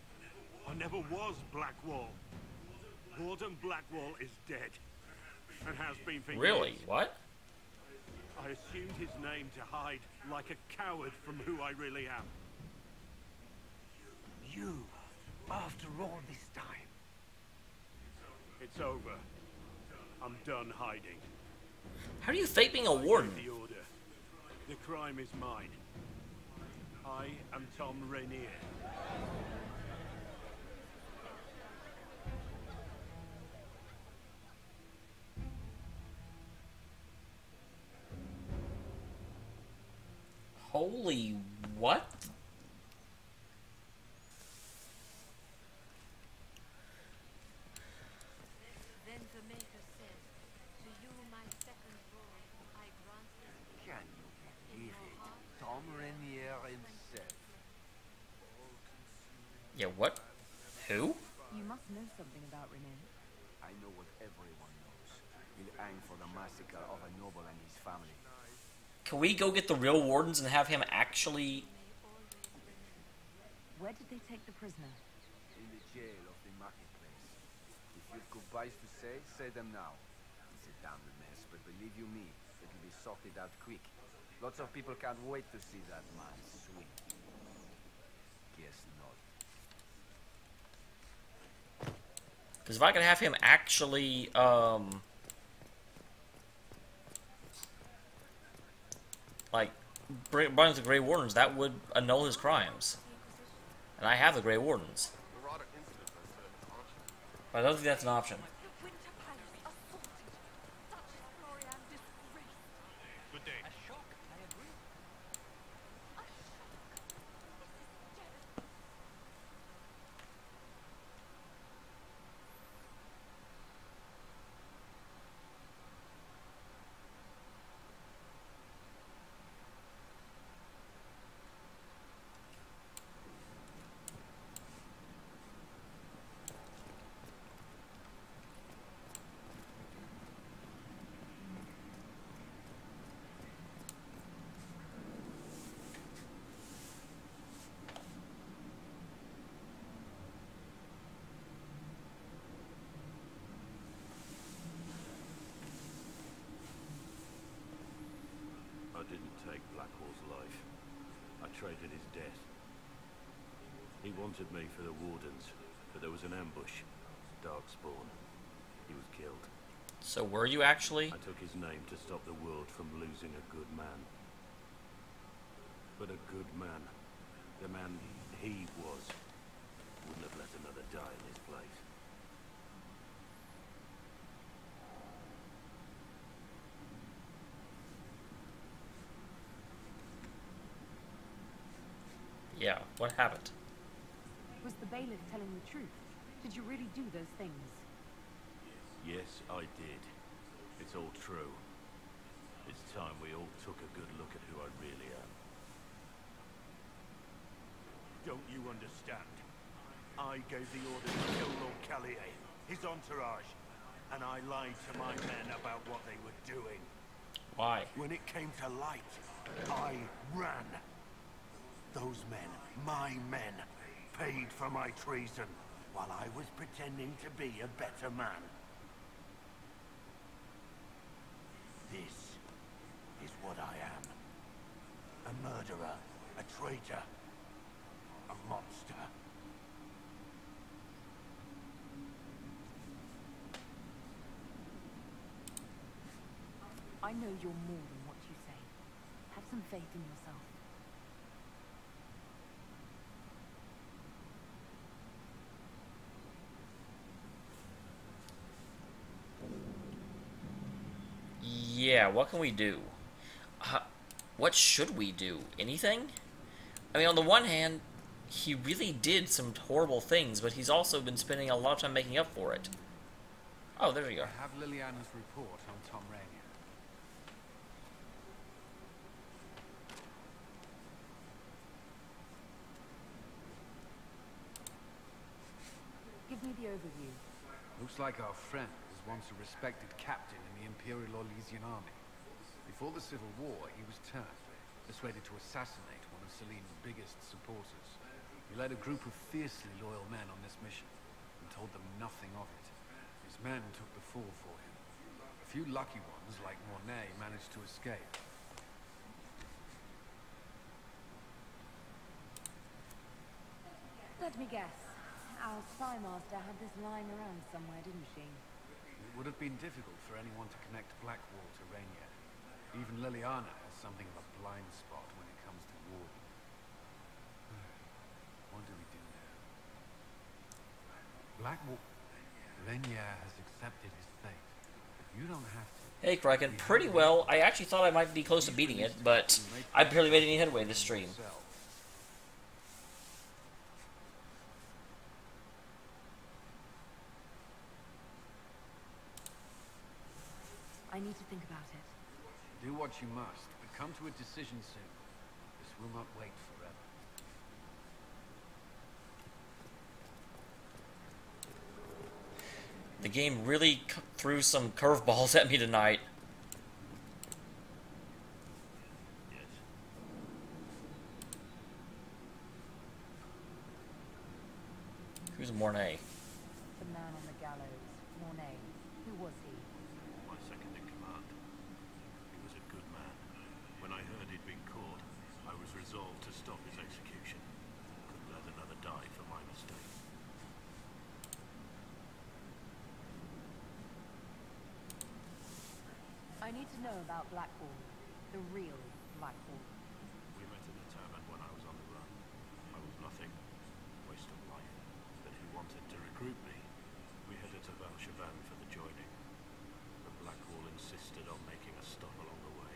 I never was Blackwall. Warden Blackwall is dead. And has been for
Really?
years.
What?
I assumed his name to hide like a coward from who I really am.
You, after all this time.
It's over. I'm done hiding.
How do you fake being a warden?
The order. The crime is mine. I am Tom Rainier.
Holy what?
Then the Maker said, "To you, my second born, I grant this wish.
Can you believe it? Tom Renier himself.
Yeah, what? Who?
You must know something about Renee.
I know what everyone knows. He'll hang for the massacre of a noble and his family.
Can we go get the real wardens and have him actually...
Where did they take the prisoner?
In the jail of the marketplace. If you've goodbyes to say them now. It's a damn mess, but believe you me, it'll be sorted out quick. Lots of people can't wait to see that man swing. Guess not.
Because if I could have him actually, like, bring the Grey Wardens, that would annul his crimes. And I have the Grey Wardens. But I don't think that's an option.
The Winter Palace assaulted. Duchess Florian disgraced.
Good day.
A shock. This is devastating.
I didn't take Blackwall's life. I traded his death. He wanted me for the Wardens, but there was an ambush. Darkspawn. He was killed.
So were you actually?
I took his name to stop the world from losing a good man. But a good man, the man he was, wouldn't have let another die in his place.
Yeah, what happened?
Was the bailiff telling the truth? Did you really do those things?
Yes, I did. It's all true. It's time we all took a good look at who I really am. Don't you understand? I gave the order to kill Lord Callier, his entourage, and I lied to my men about what they were doing.
Why?
When it came to light, I ran. Those men, my men, paid for my treason, while I was pretending to be a better man. This is what I am. A murderer, a traitor, a monster.
I know you're more than what you say. Have some faith in yourself.
Yeah, what can we do? What should we do? Anything? I mean, on the one hand, he really did some horrible things, but he's also been spending a lot of time making up for it. Oh, there you go.
I have Liliana's report on Tom Rainier.
Give me the overview.
Looks like our friend was once a respected captain in the Imperial Orlesian army. Before the Civil War, he was turned, persuaded to assassinate one of Celine's biggest supporters. He led a group of fiercely loyal men on this mission, and told them nothing of it. His men took the fall for him. A few lucky ones, like Mornay, managed to escape.
Let me guess. Our spy master had this lying around somewhere, didn't she?
It would have been difficult for anyone to connect Blackwall to Rainier. Even Liliana has something of a blind spot when it comes to Warden. What do we do now? Blackwall... Rainier has accepted his fate.
You don't have to.
Hey, Kraken, pretty well. I actually thought I might be close to beating it, but I barely made any headway this stream.
I need to think about it.
Do what you must, but come to a decision soon. This will not wait forever.
The game really threw some curveballs at me tonight.
Yes.
Who's Mornay?
The man on the gallows, Mornay. Who was he?
My second in command. He was a good man. When I heard he'd been caught, I was resolved to stop his execution. Couldn't let another die for my mistake.
I need to know about Blackwall. The real Blackwall.
We met in a tavern when I was on the run. I was nothing. Waste of life. But he wanted to recruit me. We headed to Valshavan for the joining. But Blackwall insisted on making a stop along the way.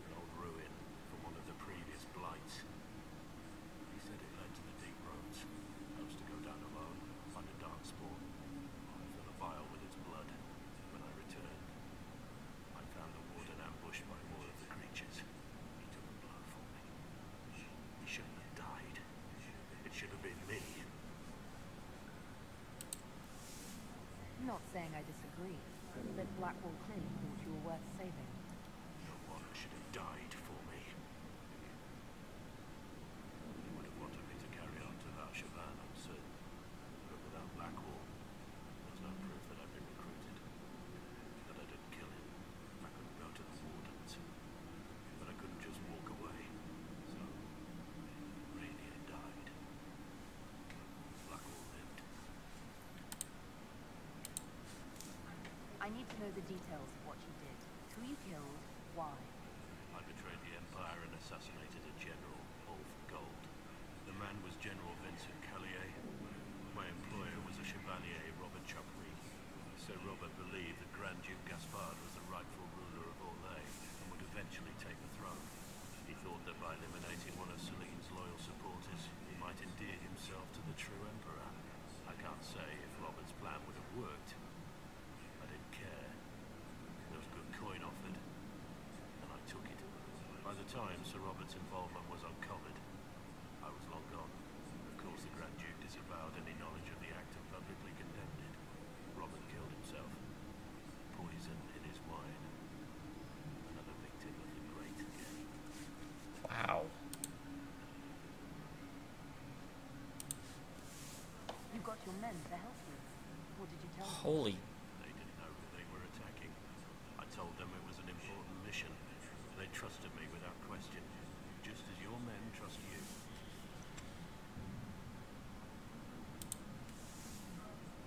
An old ruin from one of the previous blights. He said it led to the deep roads. I was to go down alone, find a dark spawn. I fill a vial with its blood. When I returned, I found the warden ambushed by more of the creatures. He took a blow for me. He shouldn't have died. It should have been me.
Not saying I disagree, but Blackwall clearly thought you were worth saving.
No one should have died for me. He would have wanted me to carry on to Valshavan, I'm certain. But without Blackwall, there's no proof that I've been recruited. That I didn't kill him. I couldn't go to the wardens. But I couldn't just walk away. So, Rainier died. Blackwall lived.
I need to know the details of what you did. Who you killed, why.
I betrayed the Empire and assassinated a general, all for gold. The man was General Vincent Callier. My employer was a Chevalier, Robert Chapuis. Sir Robert believed that Grand Duke Gaspard was the rightful ruler of Orlais and would eventually take the throne. He thought that by eliminating one of Celine's loyal supporters, he might endear himself to the true Emperor. I can't say if Robert's plan would have worked. I didn't care. There was good coin offered, and I took it. By the time Sir Robert's involvement was uncovered, I was long gone. Of course, the Grand Duke disavowed any knowledge of the act and publicly condemned it. Robert killed himself. Poison in his wine. Another victim of the Great Game.
Wow.
You got your men to help you. What did you tell them?
Holy.
They didn't know who they were attacking. I told them it was an important mission. They trusted me without question, just as your men trust you.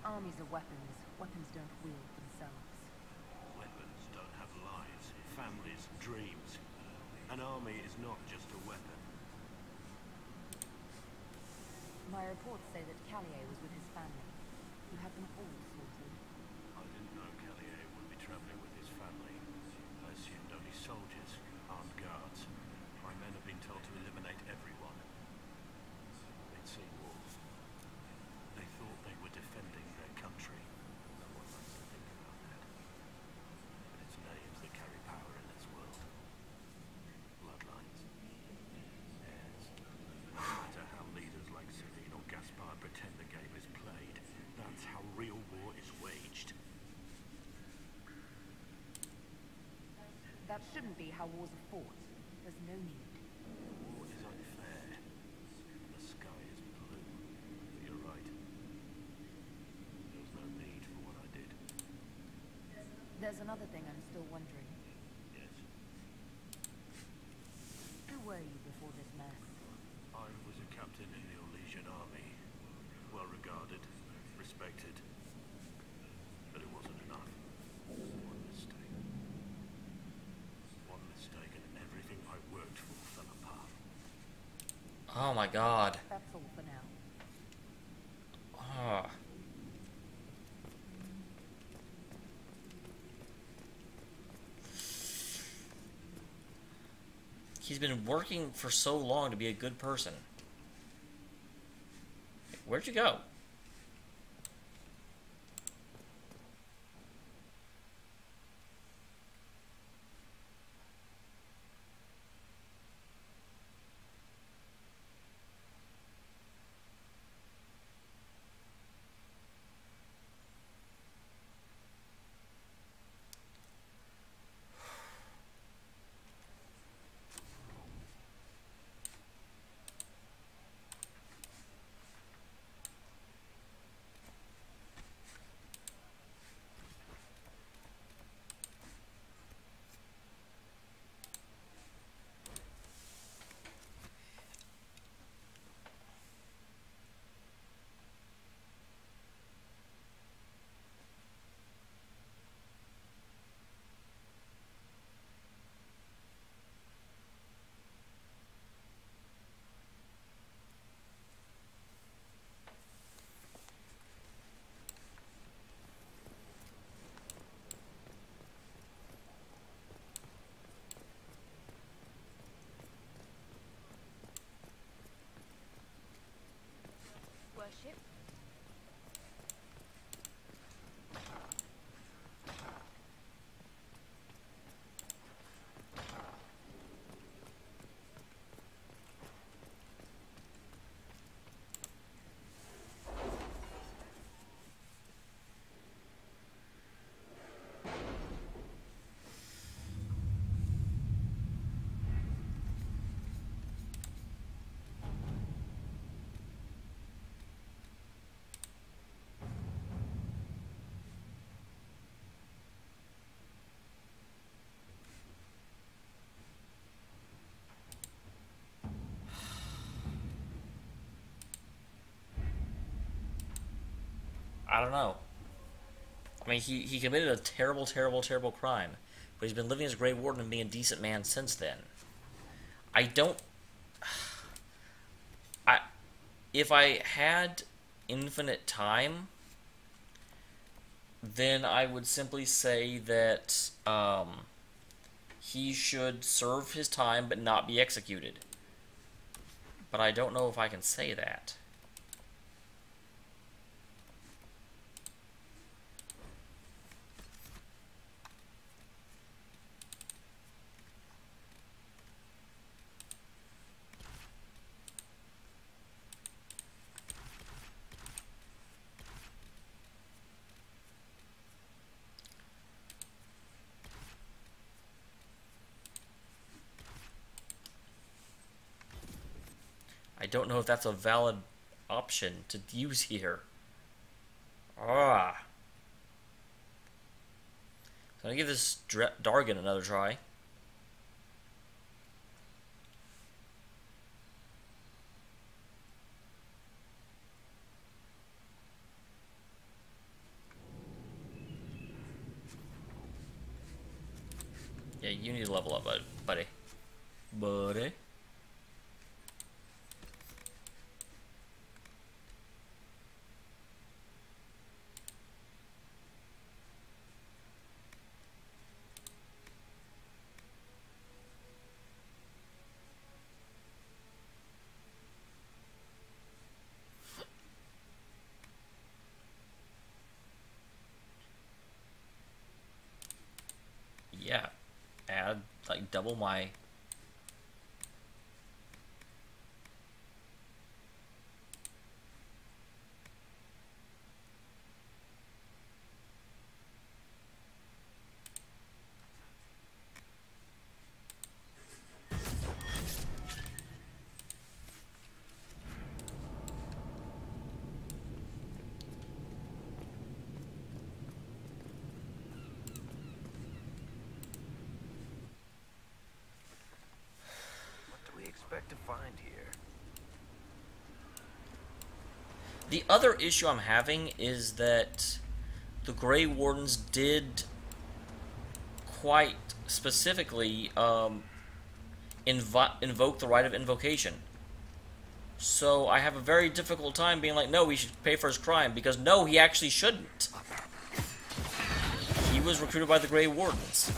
Armies are weapons. Weapons don't wield themselves.
Weapons don't have lives, families, dreams. An army is not just a weapon.
My reports say that Callier was with his family. You had them all slaughtered.
I didn't know Callier would be traveling with his family. I assumed only soldiers, armed guards. My men have been told to eliminate everyone. They'd seen war. They thought they were defending their country. No one likes to think about that. But it's names that carry power in this world. Bloodlines. Heirs. No matter how leaders like Celine or Gaspard pretend the game is played, that's how real war is waged.
That shouldn't be how wars are fought. There's no need.
War is unfair. The sky is blue. You're right. There was no need for what I did.
There's another thing I'm still wondering.
Yes.
Who were you before this mess?
I was a captain in the Orlesian army. Well regarded, respected. But it wasn't enough. One mistake. One mistake and everything I worked for fell apart.
Oh my god.
That's all for now.
Ah. He's been working for so long to be a good person. Where'd you go?
Worship.
I don't know. I mean, he committed a terrible, terrible, terrible crime, but he's been living as Grey Warden and being a decent man since then. I don't... If I had infinite time, then I would simply say that he should serve his time but not be executed. But I don't know if I can say that. I don't know if that's a valid option to use here. Ah. So I'm gonna give this Dargan another try. Yeah, you need to level up, buddy. Buddy. Yeah, add like double my...
Expect to find here.
The other issue I'm having is that the Grey Wardens did quite specifically invoke the right of invocation. So I have a very difficult time being like, no, he should pay for his crime, because no, he actually shouldn't. He was recruited by the Grey Wardens.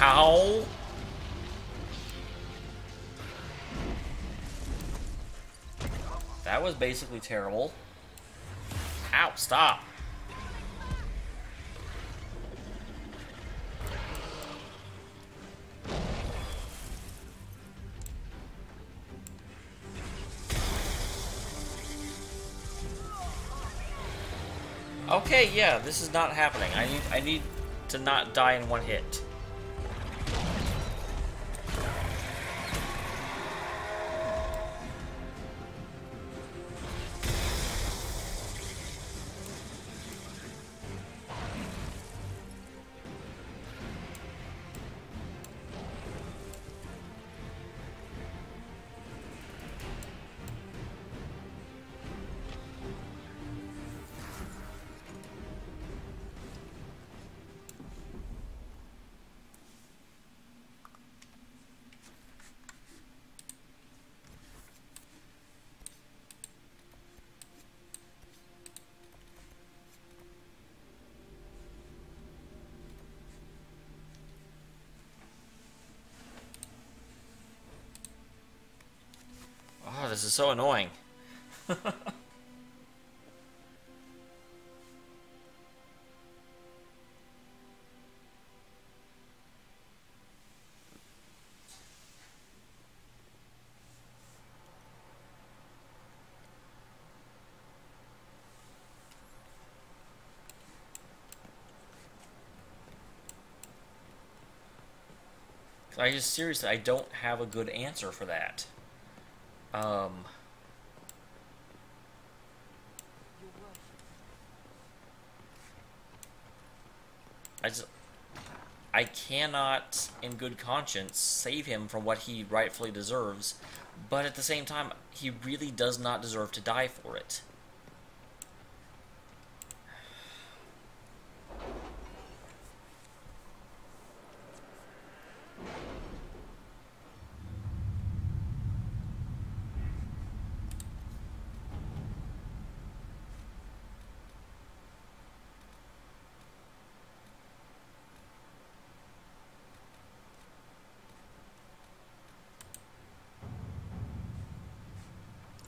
Ow! That was basically terrible. Ow, stop. Okay, yeah, this is not happening. I need to not die in one hit. Oh, this is so annoying. I just seriously, I don't have a good answer for that. I cannot, in good conscience, save him from what he rightfully deserves, but at the same time, he really does not deserve to die for it.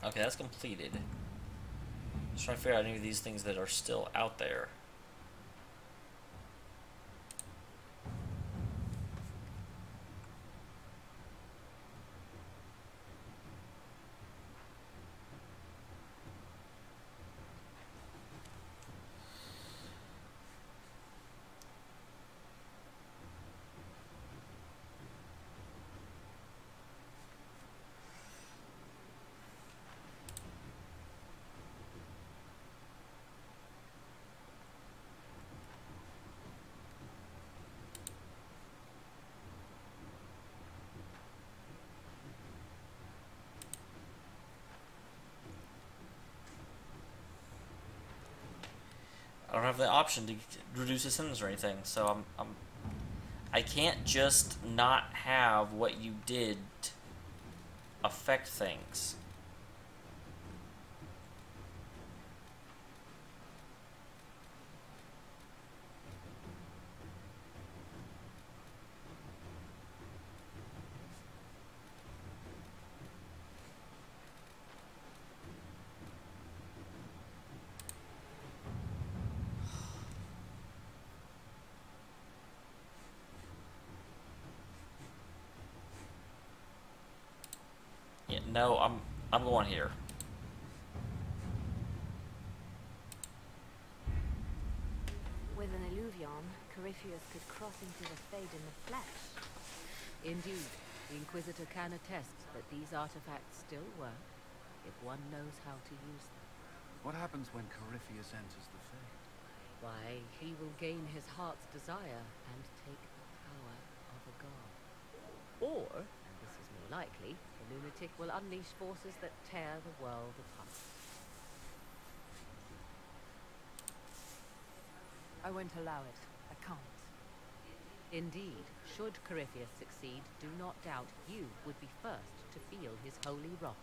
Okay, that's completed. Just trying to figure out any of these things that are still out there. I don't have the option to reduce the sentence or anything, so I can't just not have what you did affect things. Yeah, no, I'm going here.
With an illuvion, Corypheus could cross into the Fade in the flesh.
Indeed, the Inquisitor can attest that these artifacts still work, if one knows how to use them.
What happens when Corypheus enters the Fade?
Why, he will gain his heart's desire and take the power of a god. Or, and this is more likely, the lunatic will unleash forces that tear the world apart.
I won't allow it. I can't.
Indeed, should Corypheus succeed, do not doubt you would be first to feel his holy wrath.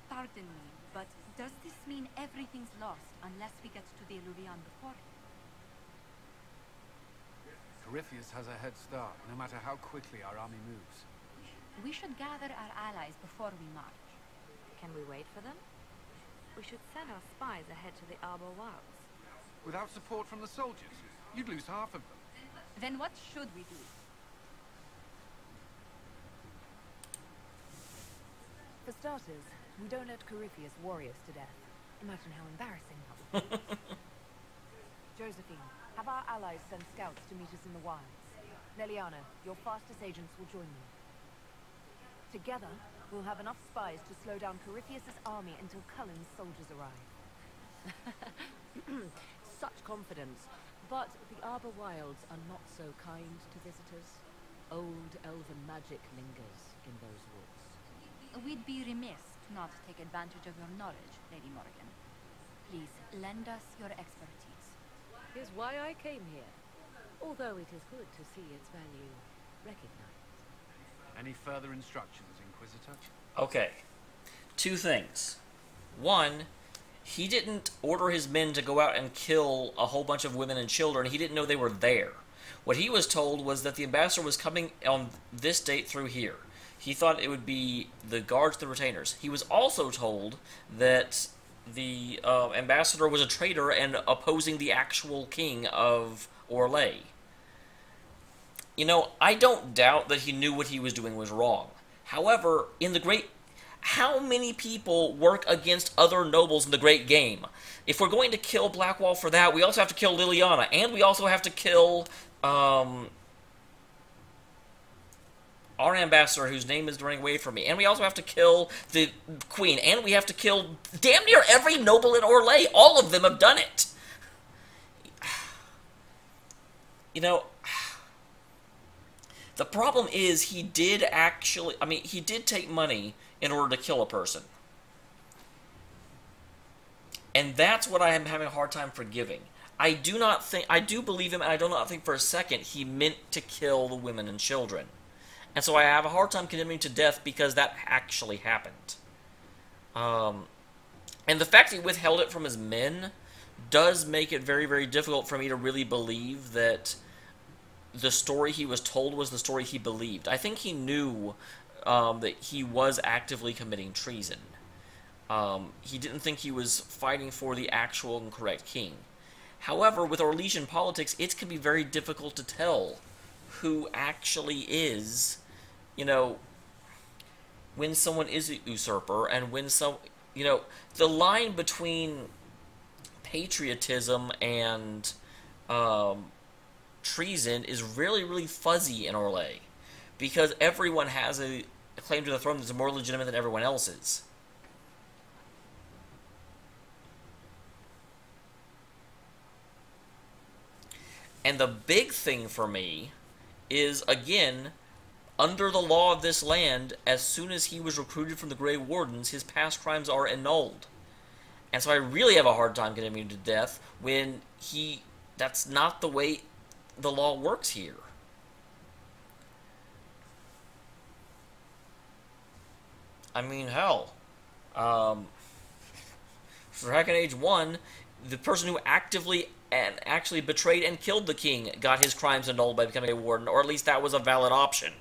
Pardon me, but does this mean everything's lost unless we get to the Illuvion before him?
Corypheus has a head start, no matter how quickly our army moves.
We should gather our allies before we march.
Can we wait for them? We should send our spies ahead to the Arbor Wilds.
Without support from the soldiers, you'd lose half of them.
Then what should we do?
For starters, we don't let Corypheus worry us to death. Imagine how embarrassing that would be. Josephine, have our allies send scouts to meet us in the wilds. Leliana, your fastest agents will join me. Together, we'll have enough spies to slow down Corypheus's army until Cullen's soldiers arrive. Such confidence. But the Arbor Wilds are not so kind to visitors. Old elven magic lingers in those woods.
We'd be remiss to not take advantage of your knowledge, Lady Morrigan. Please, lend us your expertise.
Is why I came here. Although it is good to see its value recognized.
Any further instructions, Inquisitor?
Okay. Two things. One, he didn't order his men to go out and kill a whole bunch of women and children. He didn't know they were there. What he was told was that the ambassador was coming on this date through here. He thought it would be the guards, the retainers. He was also told that the ambassador was a traitor and opposing the actual king of Orlais. You know, I don't doubt that he knew what he was doing was wrong. However, in the great... How many people work against other nobles in the great game? If we're going to kill Blackwall for that, we also have to kill Liliana, and we also have to kill our ambassador, whose name is running away from me, and we also have to kill the queen, and we have to kill damn near every noble in Orlais. All of them have done it. You know, the problem is he did actually... I mean, he did take money in order to kill a person. And that's what I am having a hard time forgiving. I do believe him, and I do not think for a second he meant to kill the women and children. And so I have a hard time condemning him to death because that actually happened. And the fact that he withheld it from his men does make it very, very difficult for me to really believe that the story he was told was the story he believed. I think he knew that he was actively committing treason. He didn't think he was fighting for the actual and correct king. However, with Orlesian politics, it can be very difficult to tell who actually is, you know, when someone is a usurper and when some, you know, the line between patriotism and treason is really, really fuzzy in Orlais, because everyone has a claim to the throne that's more legitimate than everyone else's. And the big thing for me is, again, under the law of this land, as soon as he was recruited from the Grey Wardens, his past crimes are annulled. And so I really have a hard time condemning him to death when that's not the way the law works here. I mean, hell. Dragon Age 1, the person who actually betrayed and killed the king got his crimes annulled by becoming a warden, or at least that was a valid option.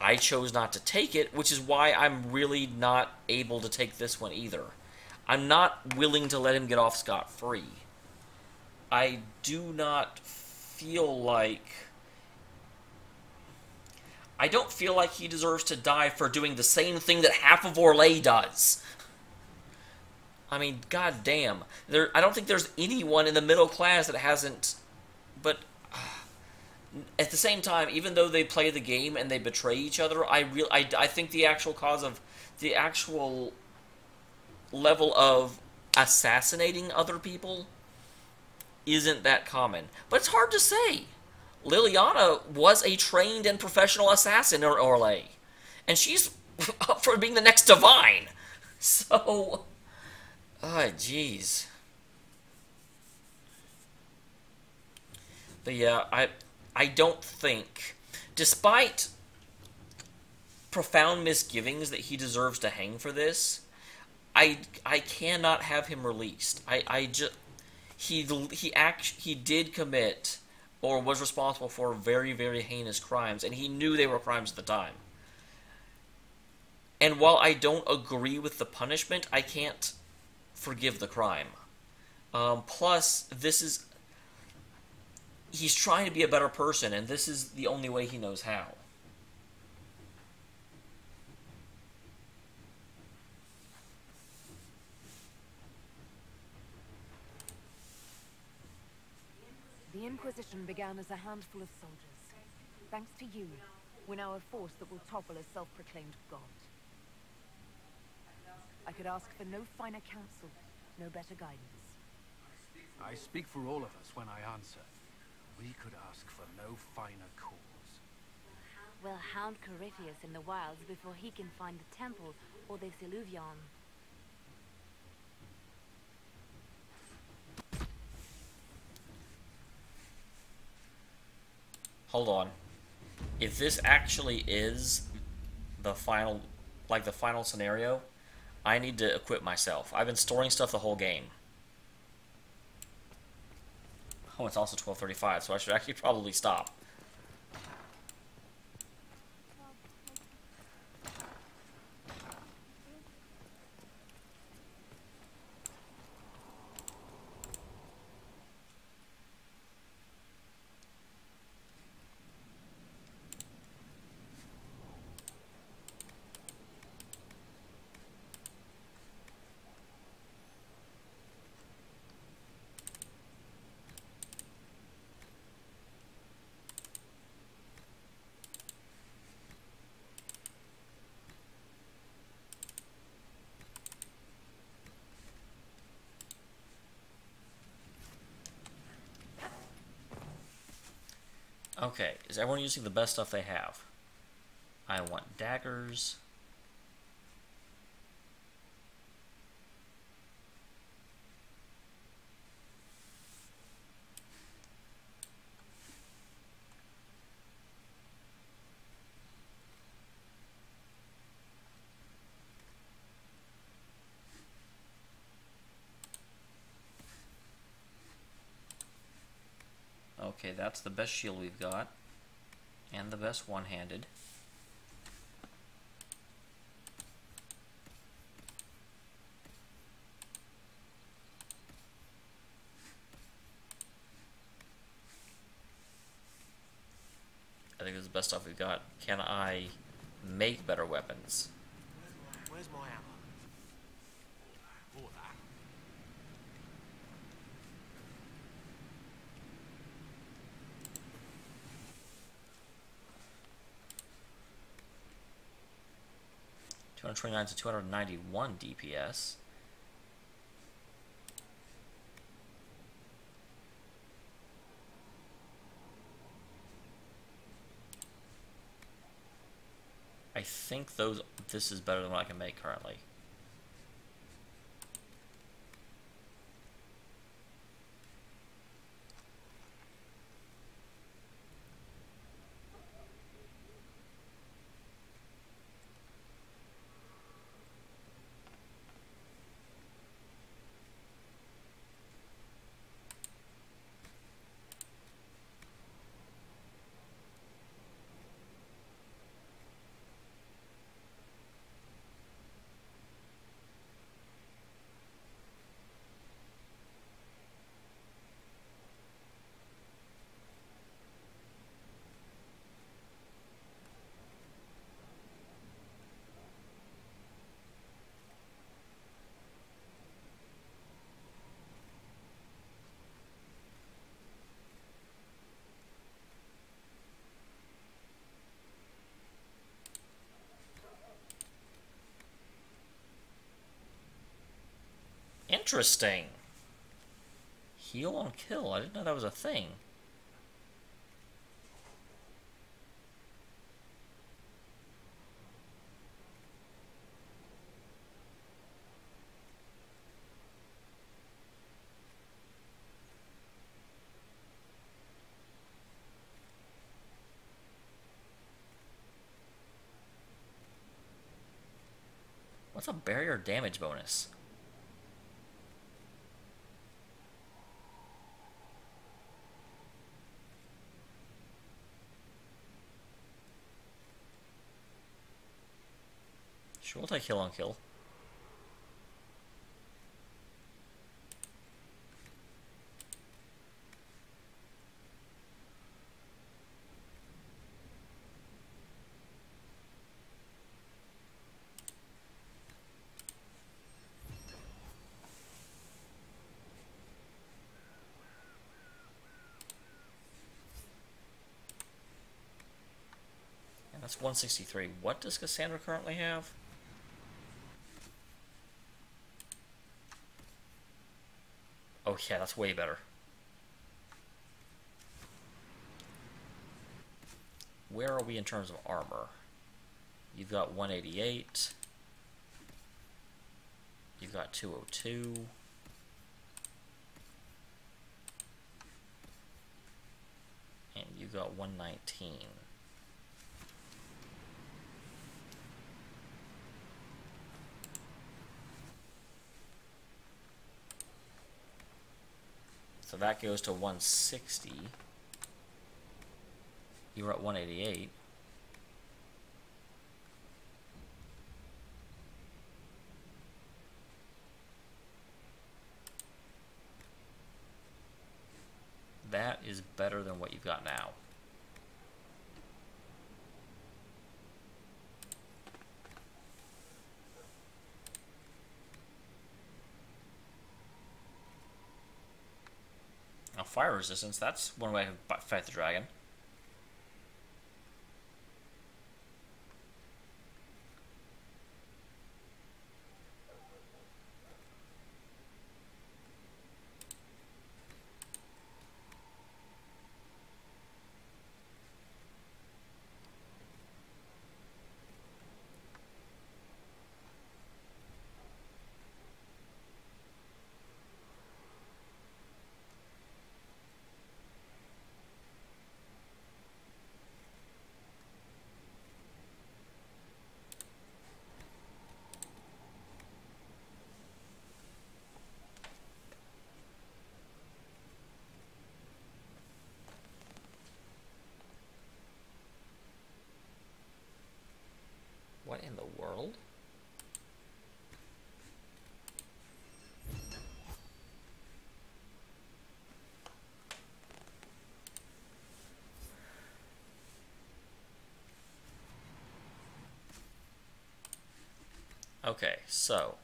I chose not to take it, which is why I'm really not able to take this one either. I'm not willing to let him get off scot-free. I do not feel like... I don't feel like he deserves to die for doing the same thing that half of Orlais does. I mean, goddamn. I don't think there's anyone in the middle class that hasn't... But at the same time, even though they play the game and they betray each other, I think the actual cause of... The actual level of assassinating other people isn't that common. But it's hard to say. Liliana was a trained and professional assassin in Orlais. And she's up for being the next Divine. So... Oh, jeez. But yeah, I don't think, despite profound misgivings that he deserves to hang for this, I cannot have him released. He did commit or was responsible for very, very heinous crimes, and he knew they were crimes at the time. And while I don't agree with the punishment, I can't forgive the crime. Plus, he's trying to be a better person, and this is the only way he knows how.
The Inquisition began as a handful of soldiers. Thanks to you, we're now a force that will topple a self-proclaimed god. I could ask for no finer counsel, no better guidance.
I speak for all of us when I answer. We could ask for no finer cause.
We'll hound Corypheus in the wilds before he can find the temple or the Siluvion.
Hold on. If this actually is the final, like the final scenario, I need to equip myself. I've been storing stuff the whole game. Oh, it's also 12:35, so I should actually probably stop. Okay, is everyone using the best stuff they have? I want daggers. Okay, that's the best shield we've got. And the best one-handed. I think this is the best stuff we've got. Can I make better weapons?
Where's my ammo? Bought that.
$229 to 291 DPS. I think this is better than what I can make currently. Interesting. Heal on kill. I didn't know that was a thing. What's a barrier damage bonus? Sure, we'll take kill on kill. And that's 163. What does Cassandra currently have? Oh yeah, that's way better. Where are we in terms of armor? You've got 188. You've got 202. And you've got 119. So that goes to 160. You were at 188. That is better than what you've got now. Now, fire resistance, that's one way to fight the dragon. What in the world? Okay, so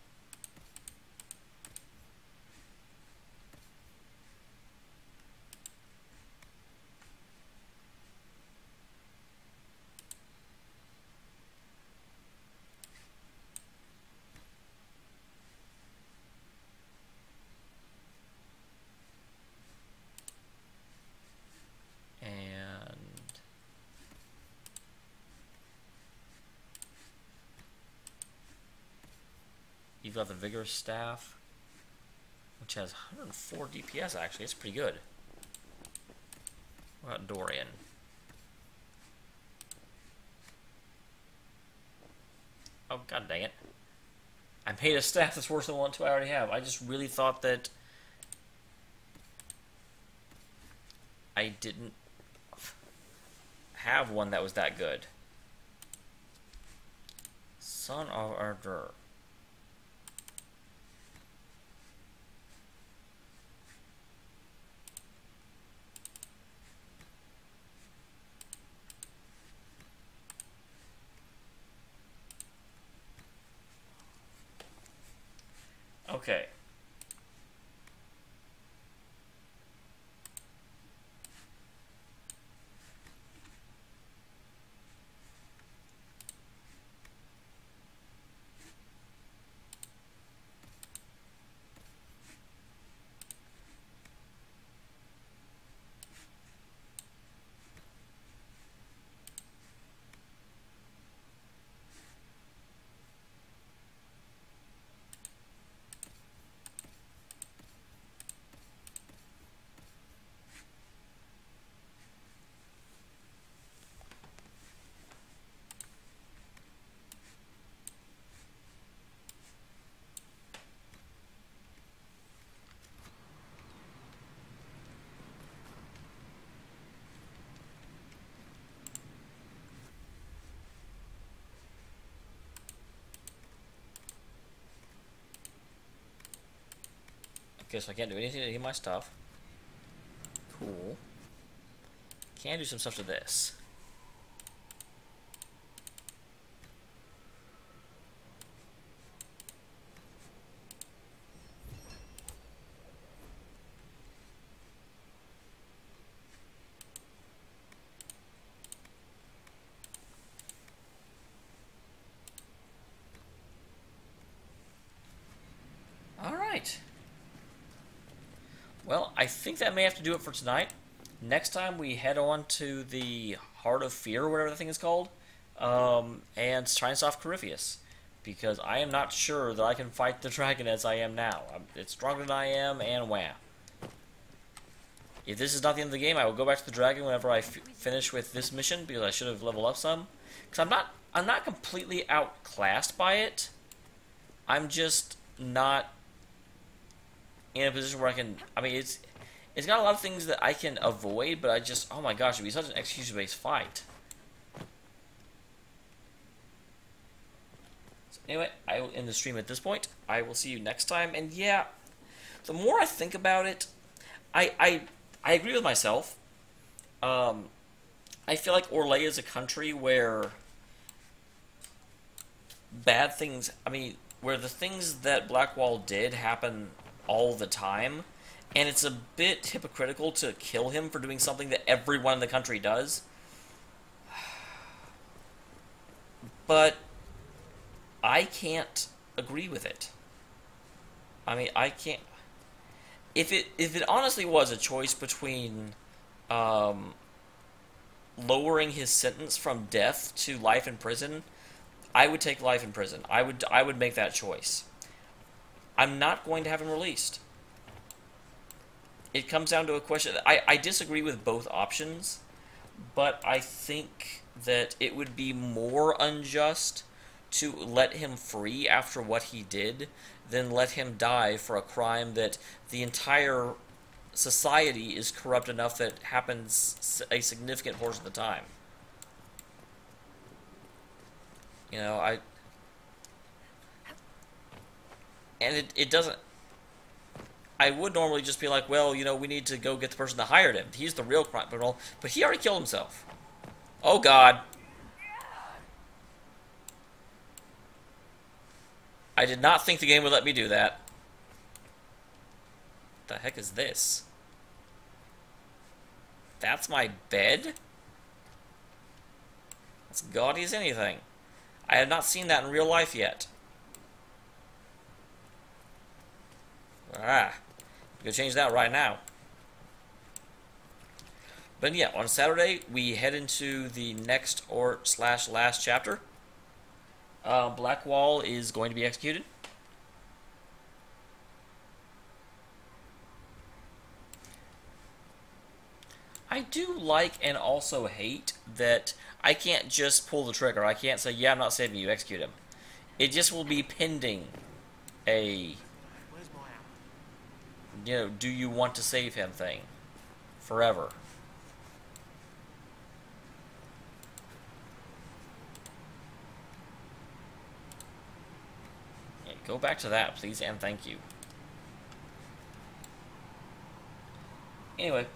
you've got the Vigorous Staff, which has 104 DPS actually. It's pretty good. What about Dorian? Oh, god dang it. I made a staff that's worse than one I already have. I just really thought that I didn't have one that was that good. Son of Ardor. Okay. Okay, so I can't do anything to any of my stuff. Cool. Can do some stuff to this. Alright. Well, I think that may have to do it for tonight. Next time we head on to the Heart of Fear, whatever the thing is called, and try and solve Corypheus. Because I am not sure that I can fight the dragon as I am now. It's stronger than I am, and wham. If this is not the end of the game, I will go back to the dragon whenever I finish with this mission, because I should have leveled up some. Because I'm not completely outclassed by it. I'm just not in a position where I can. I mean, it's got a lot of things that I can avoid, but I just, oh my gosh, it'd be such an execution-based fight. So anyway, I will end the stream at this point. I will see you next time. And yeah, the more I think about it, I agree with myself. I feel like Orlais is a country where bad things, I mean, where the things that Blackwall did happen all the time, and it's a bit hypocritical to kill him for doing something that everyone in the country does. But I can't agree with it. I mean, I can't. If it honestly was a choice between lowering his sentence from death to life in prison, I would take life in prison. I would make that choice. I'm not going to have him released. It comes down to a question. I disagree with both options, but I think that it would be more unjust to let him free after what he did than let him die for a crime that the entire society is corrupt enough that happens a significant portion of the time. You know, and it doesn't. I would normally just be like, well, you know, we need to go get the person that hired him. He's the real criminal, but he already killed himself. Oh God. I did not think the game would let me do that. What the heck is this? That's my bed? That's gaudy as anything. I have not seen that in real life yet. Ah. I'm gonna change that right now. But yeah, on Saturday, we head into the next /last chapter. Blackwall is going to be executed. I do like and also hate that I can't just pull the trigger. I can't say, yeah, I'm not saving you, execute him. It just will be pending a, you know, do you want to save him thing forever. Yeah, go back to that, please, and thank you. Anyway.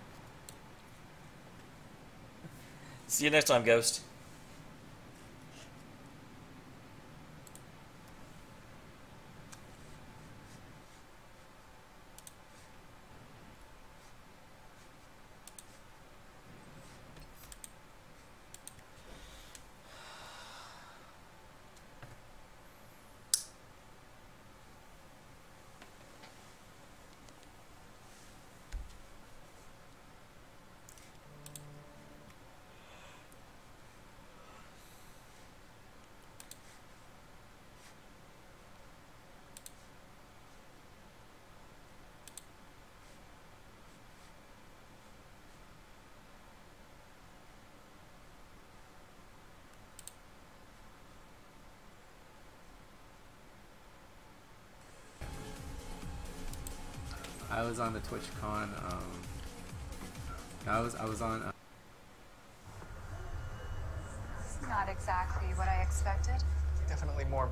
See you next time, Ghost.
I was on the TwitchCon. I was on.
Not exactly what I expected.
Definitely more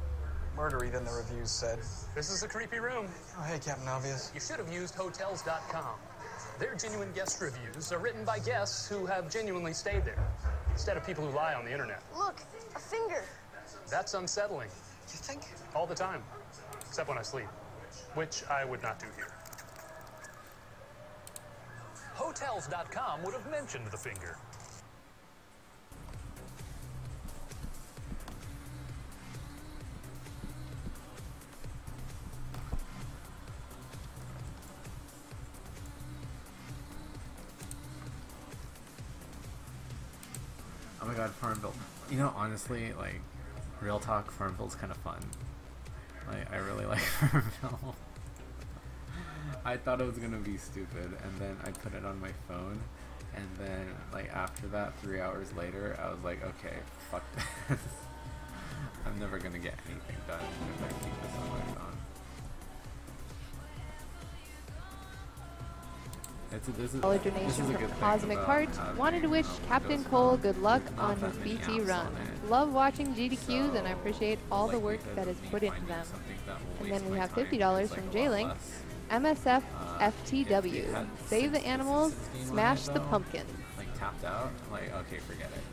murdery than the reviews said.
This is a creepy room.
Oh, hey, Captain Obvious.
You should have used Hotels.com. Their genuine guest reviews are written by guests who have genuinely stayed there, instead of people who lie on the internet.
Look, a finger.
That's unsettling.
You think?
All the time. Except when I sleep, which I would not do here. Hotels.com would have mentioned the finger.
Oh my god, Farmville. You know, honestly, like, real talk, Farmville's kind of fun. Like, I really like Farmville. I thought it was gonna be stupid, and then I put it on my phone, and then, like, after that, 3 hours later, I was like, okay, fuck this. I'm never gonna get anything done if I keep this on my phone.
Dollar donation from Cosmic Heart. Wanted to wish Captain Cole good luck on his BT run. Love watching GDQs and I appreciate all the work that is put into them. And then we have $50 from J-Link. MSF FTW. Save the animals, smash the pumpkin.
Like tapped out? Like, okay, forget it.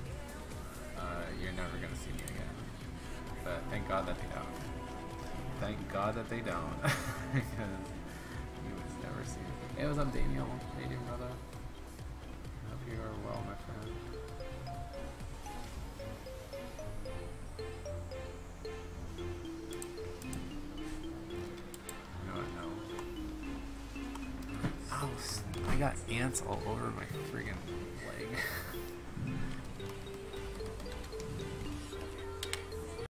You're never gonna see me again. But thank God that they don't. Thank God that they don't. Because you would never see me. Hey, what's up, Daniel? How you doing, brother? I hope you are well, my friend. No. Ow, I got ants all over my friggin' leg.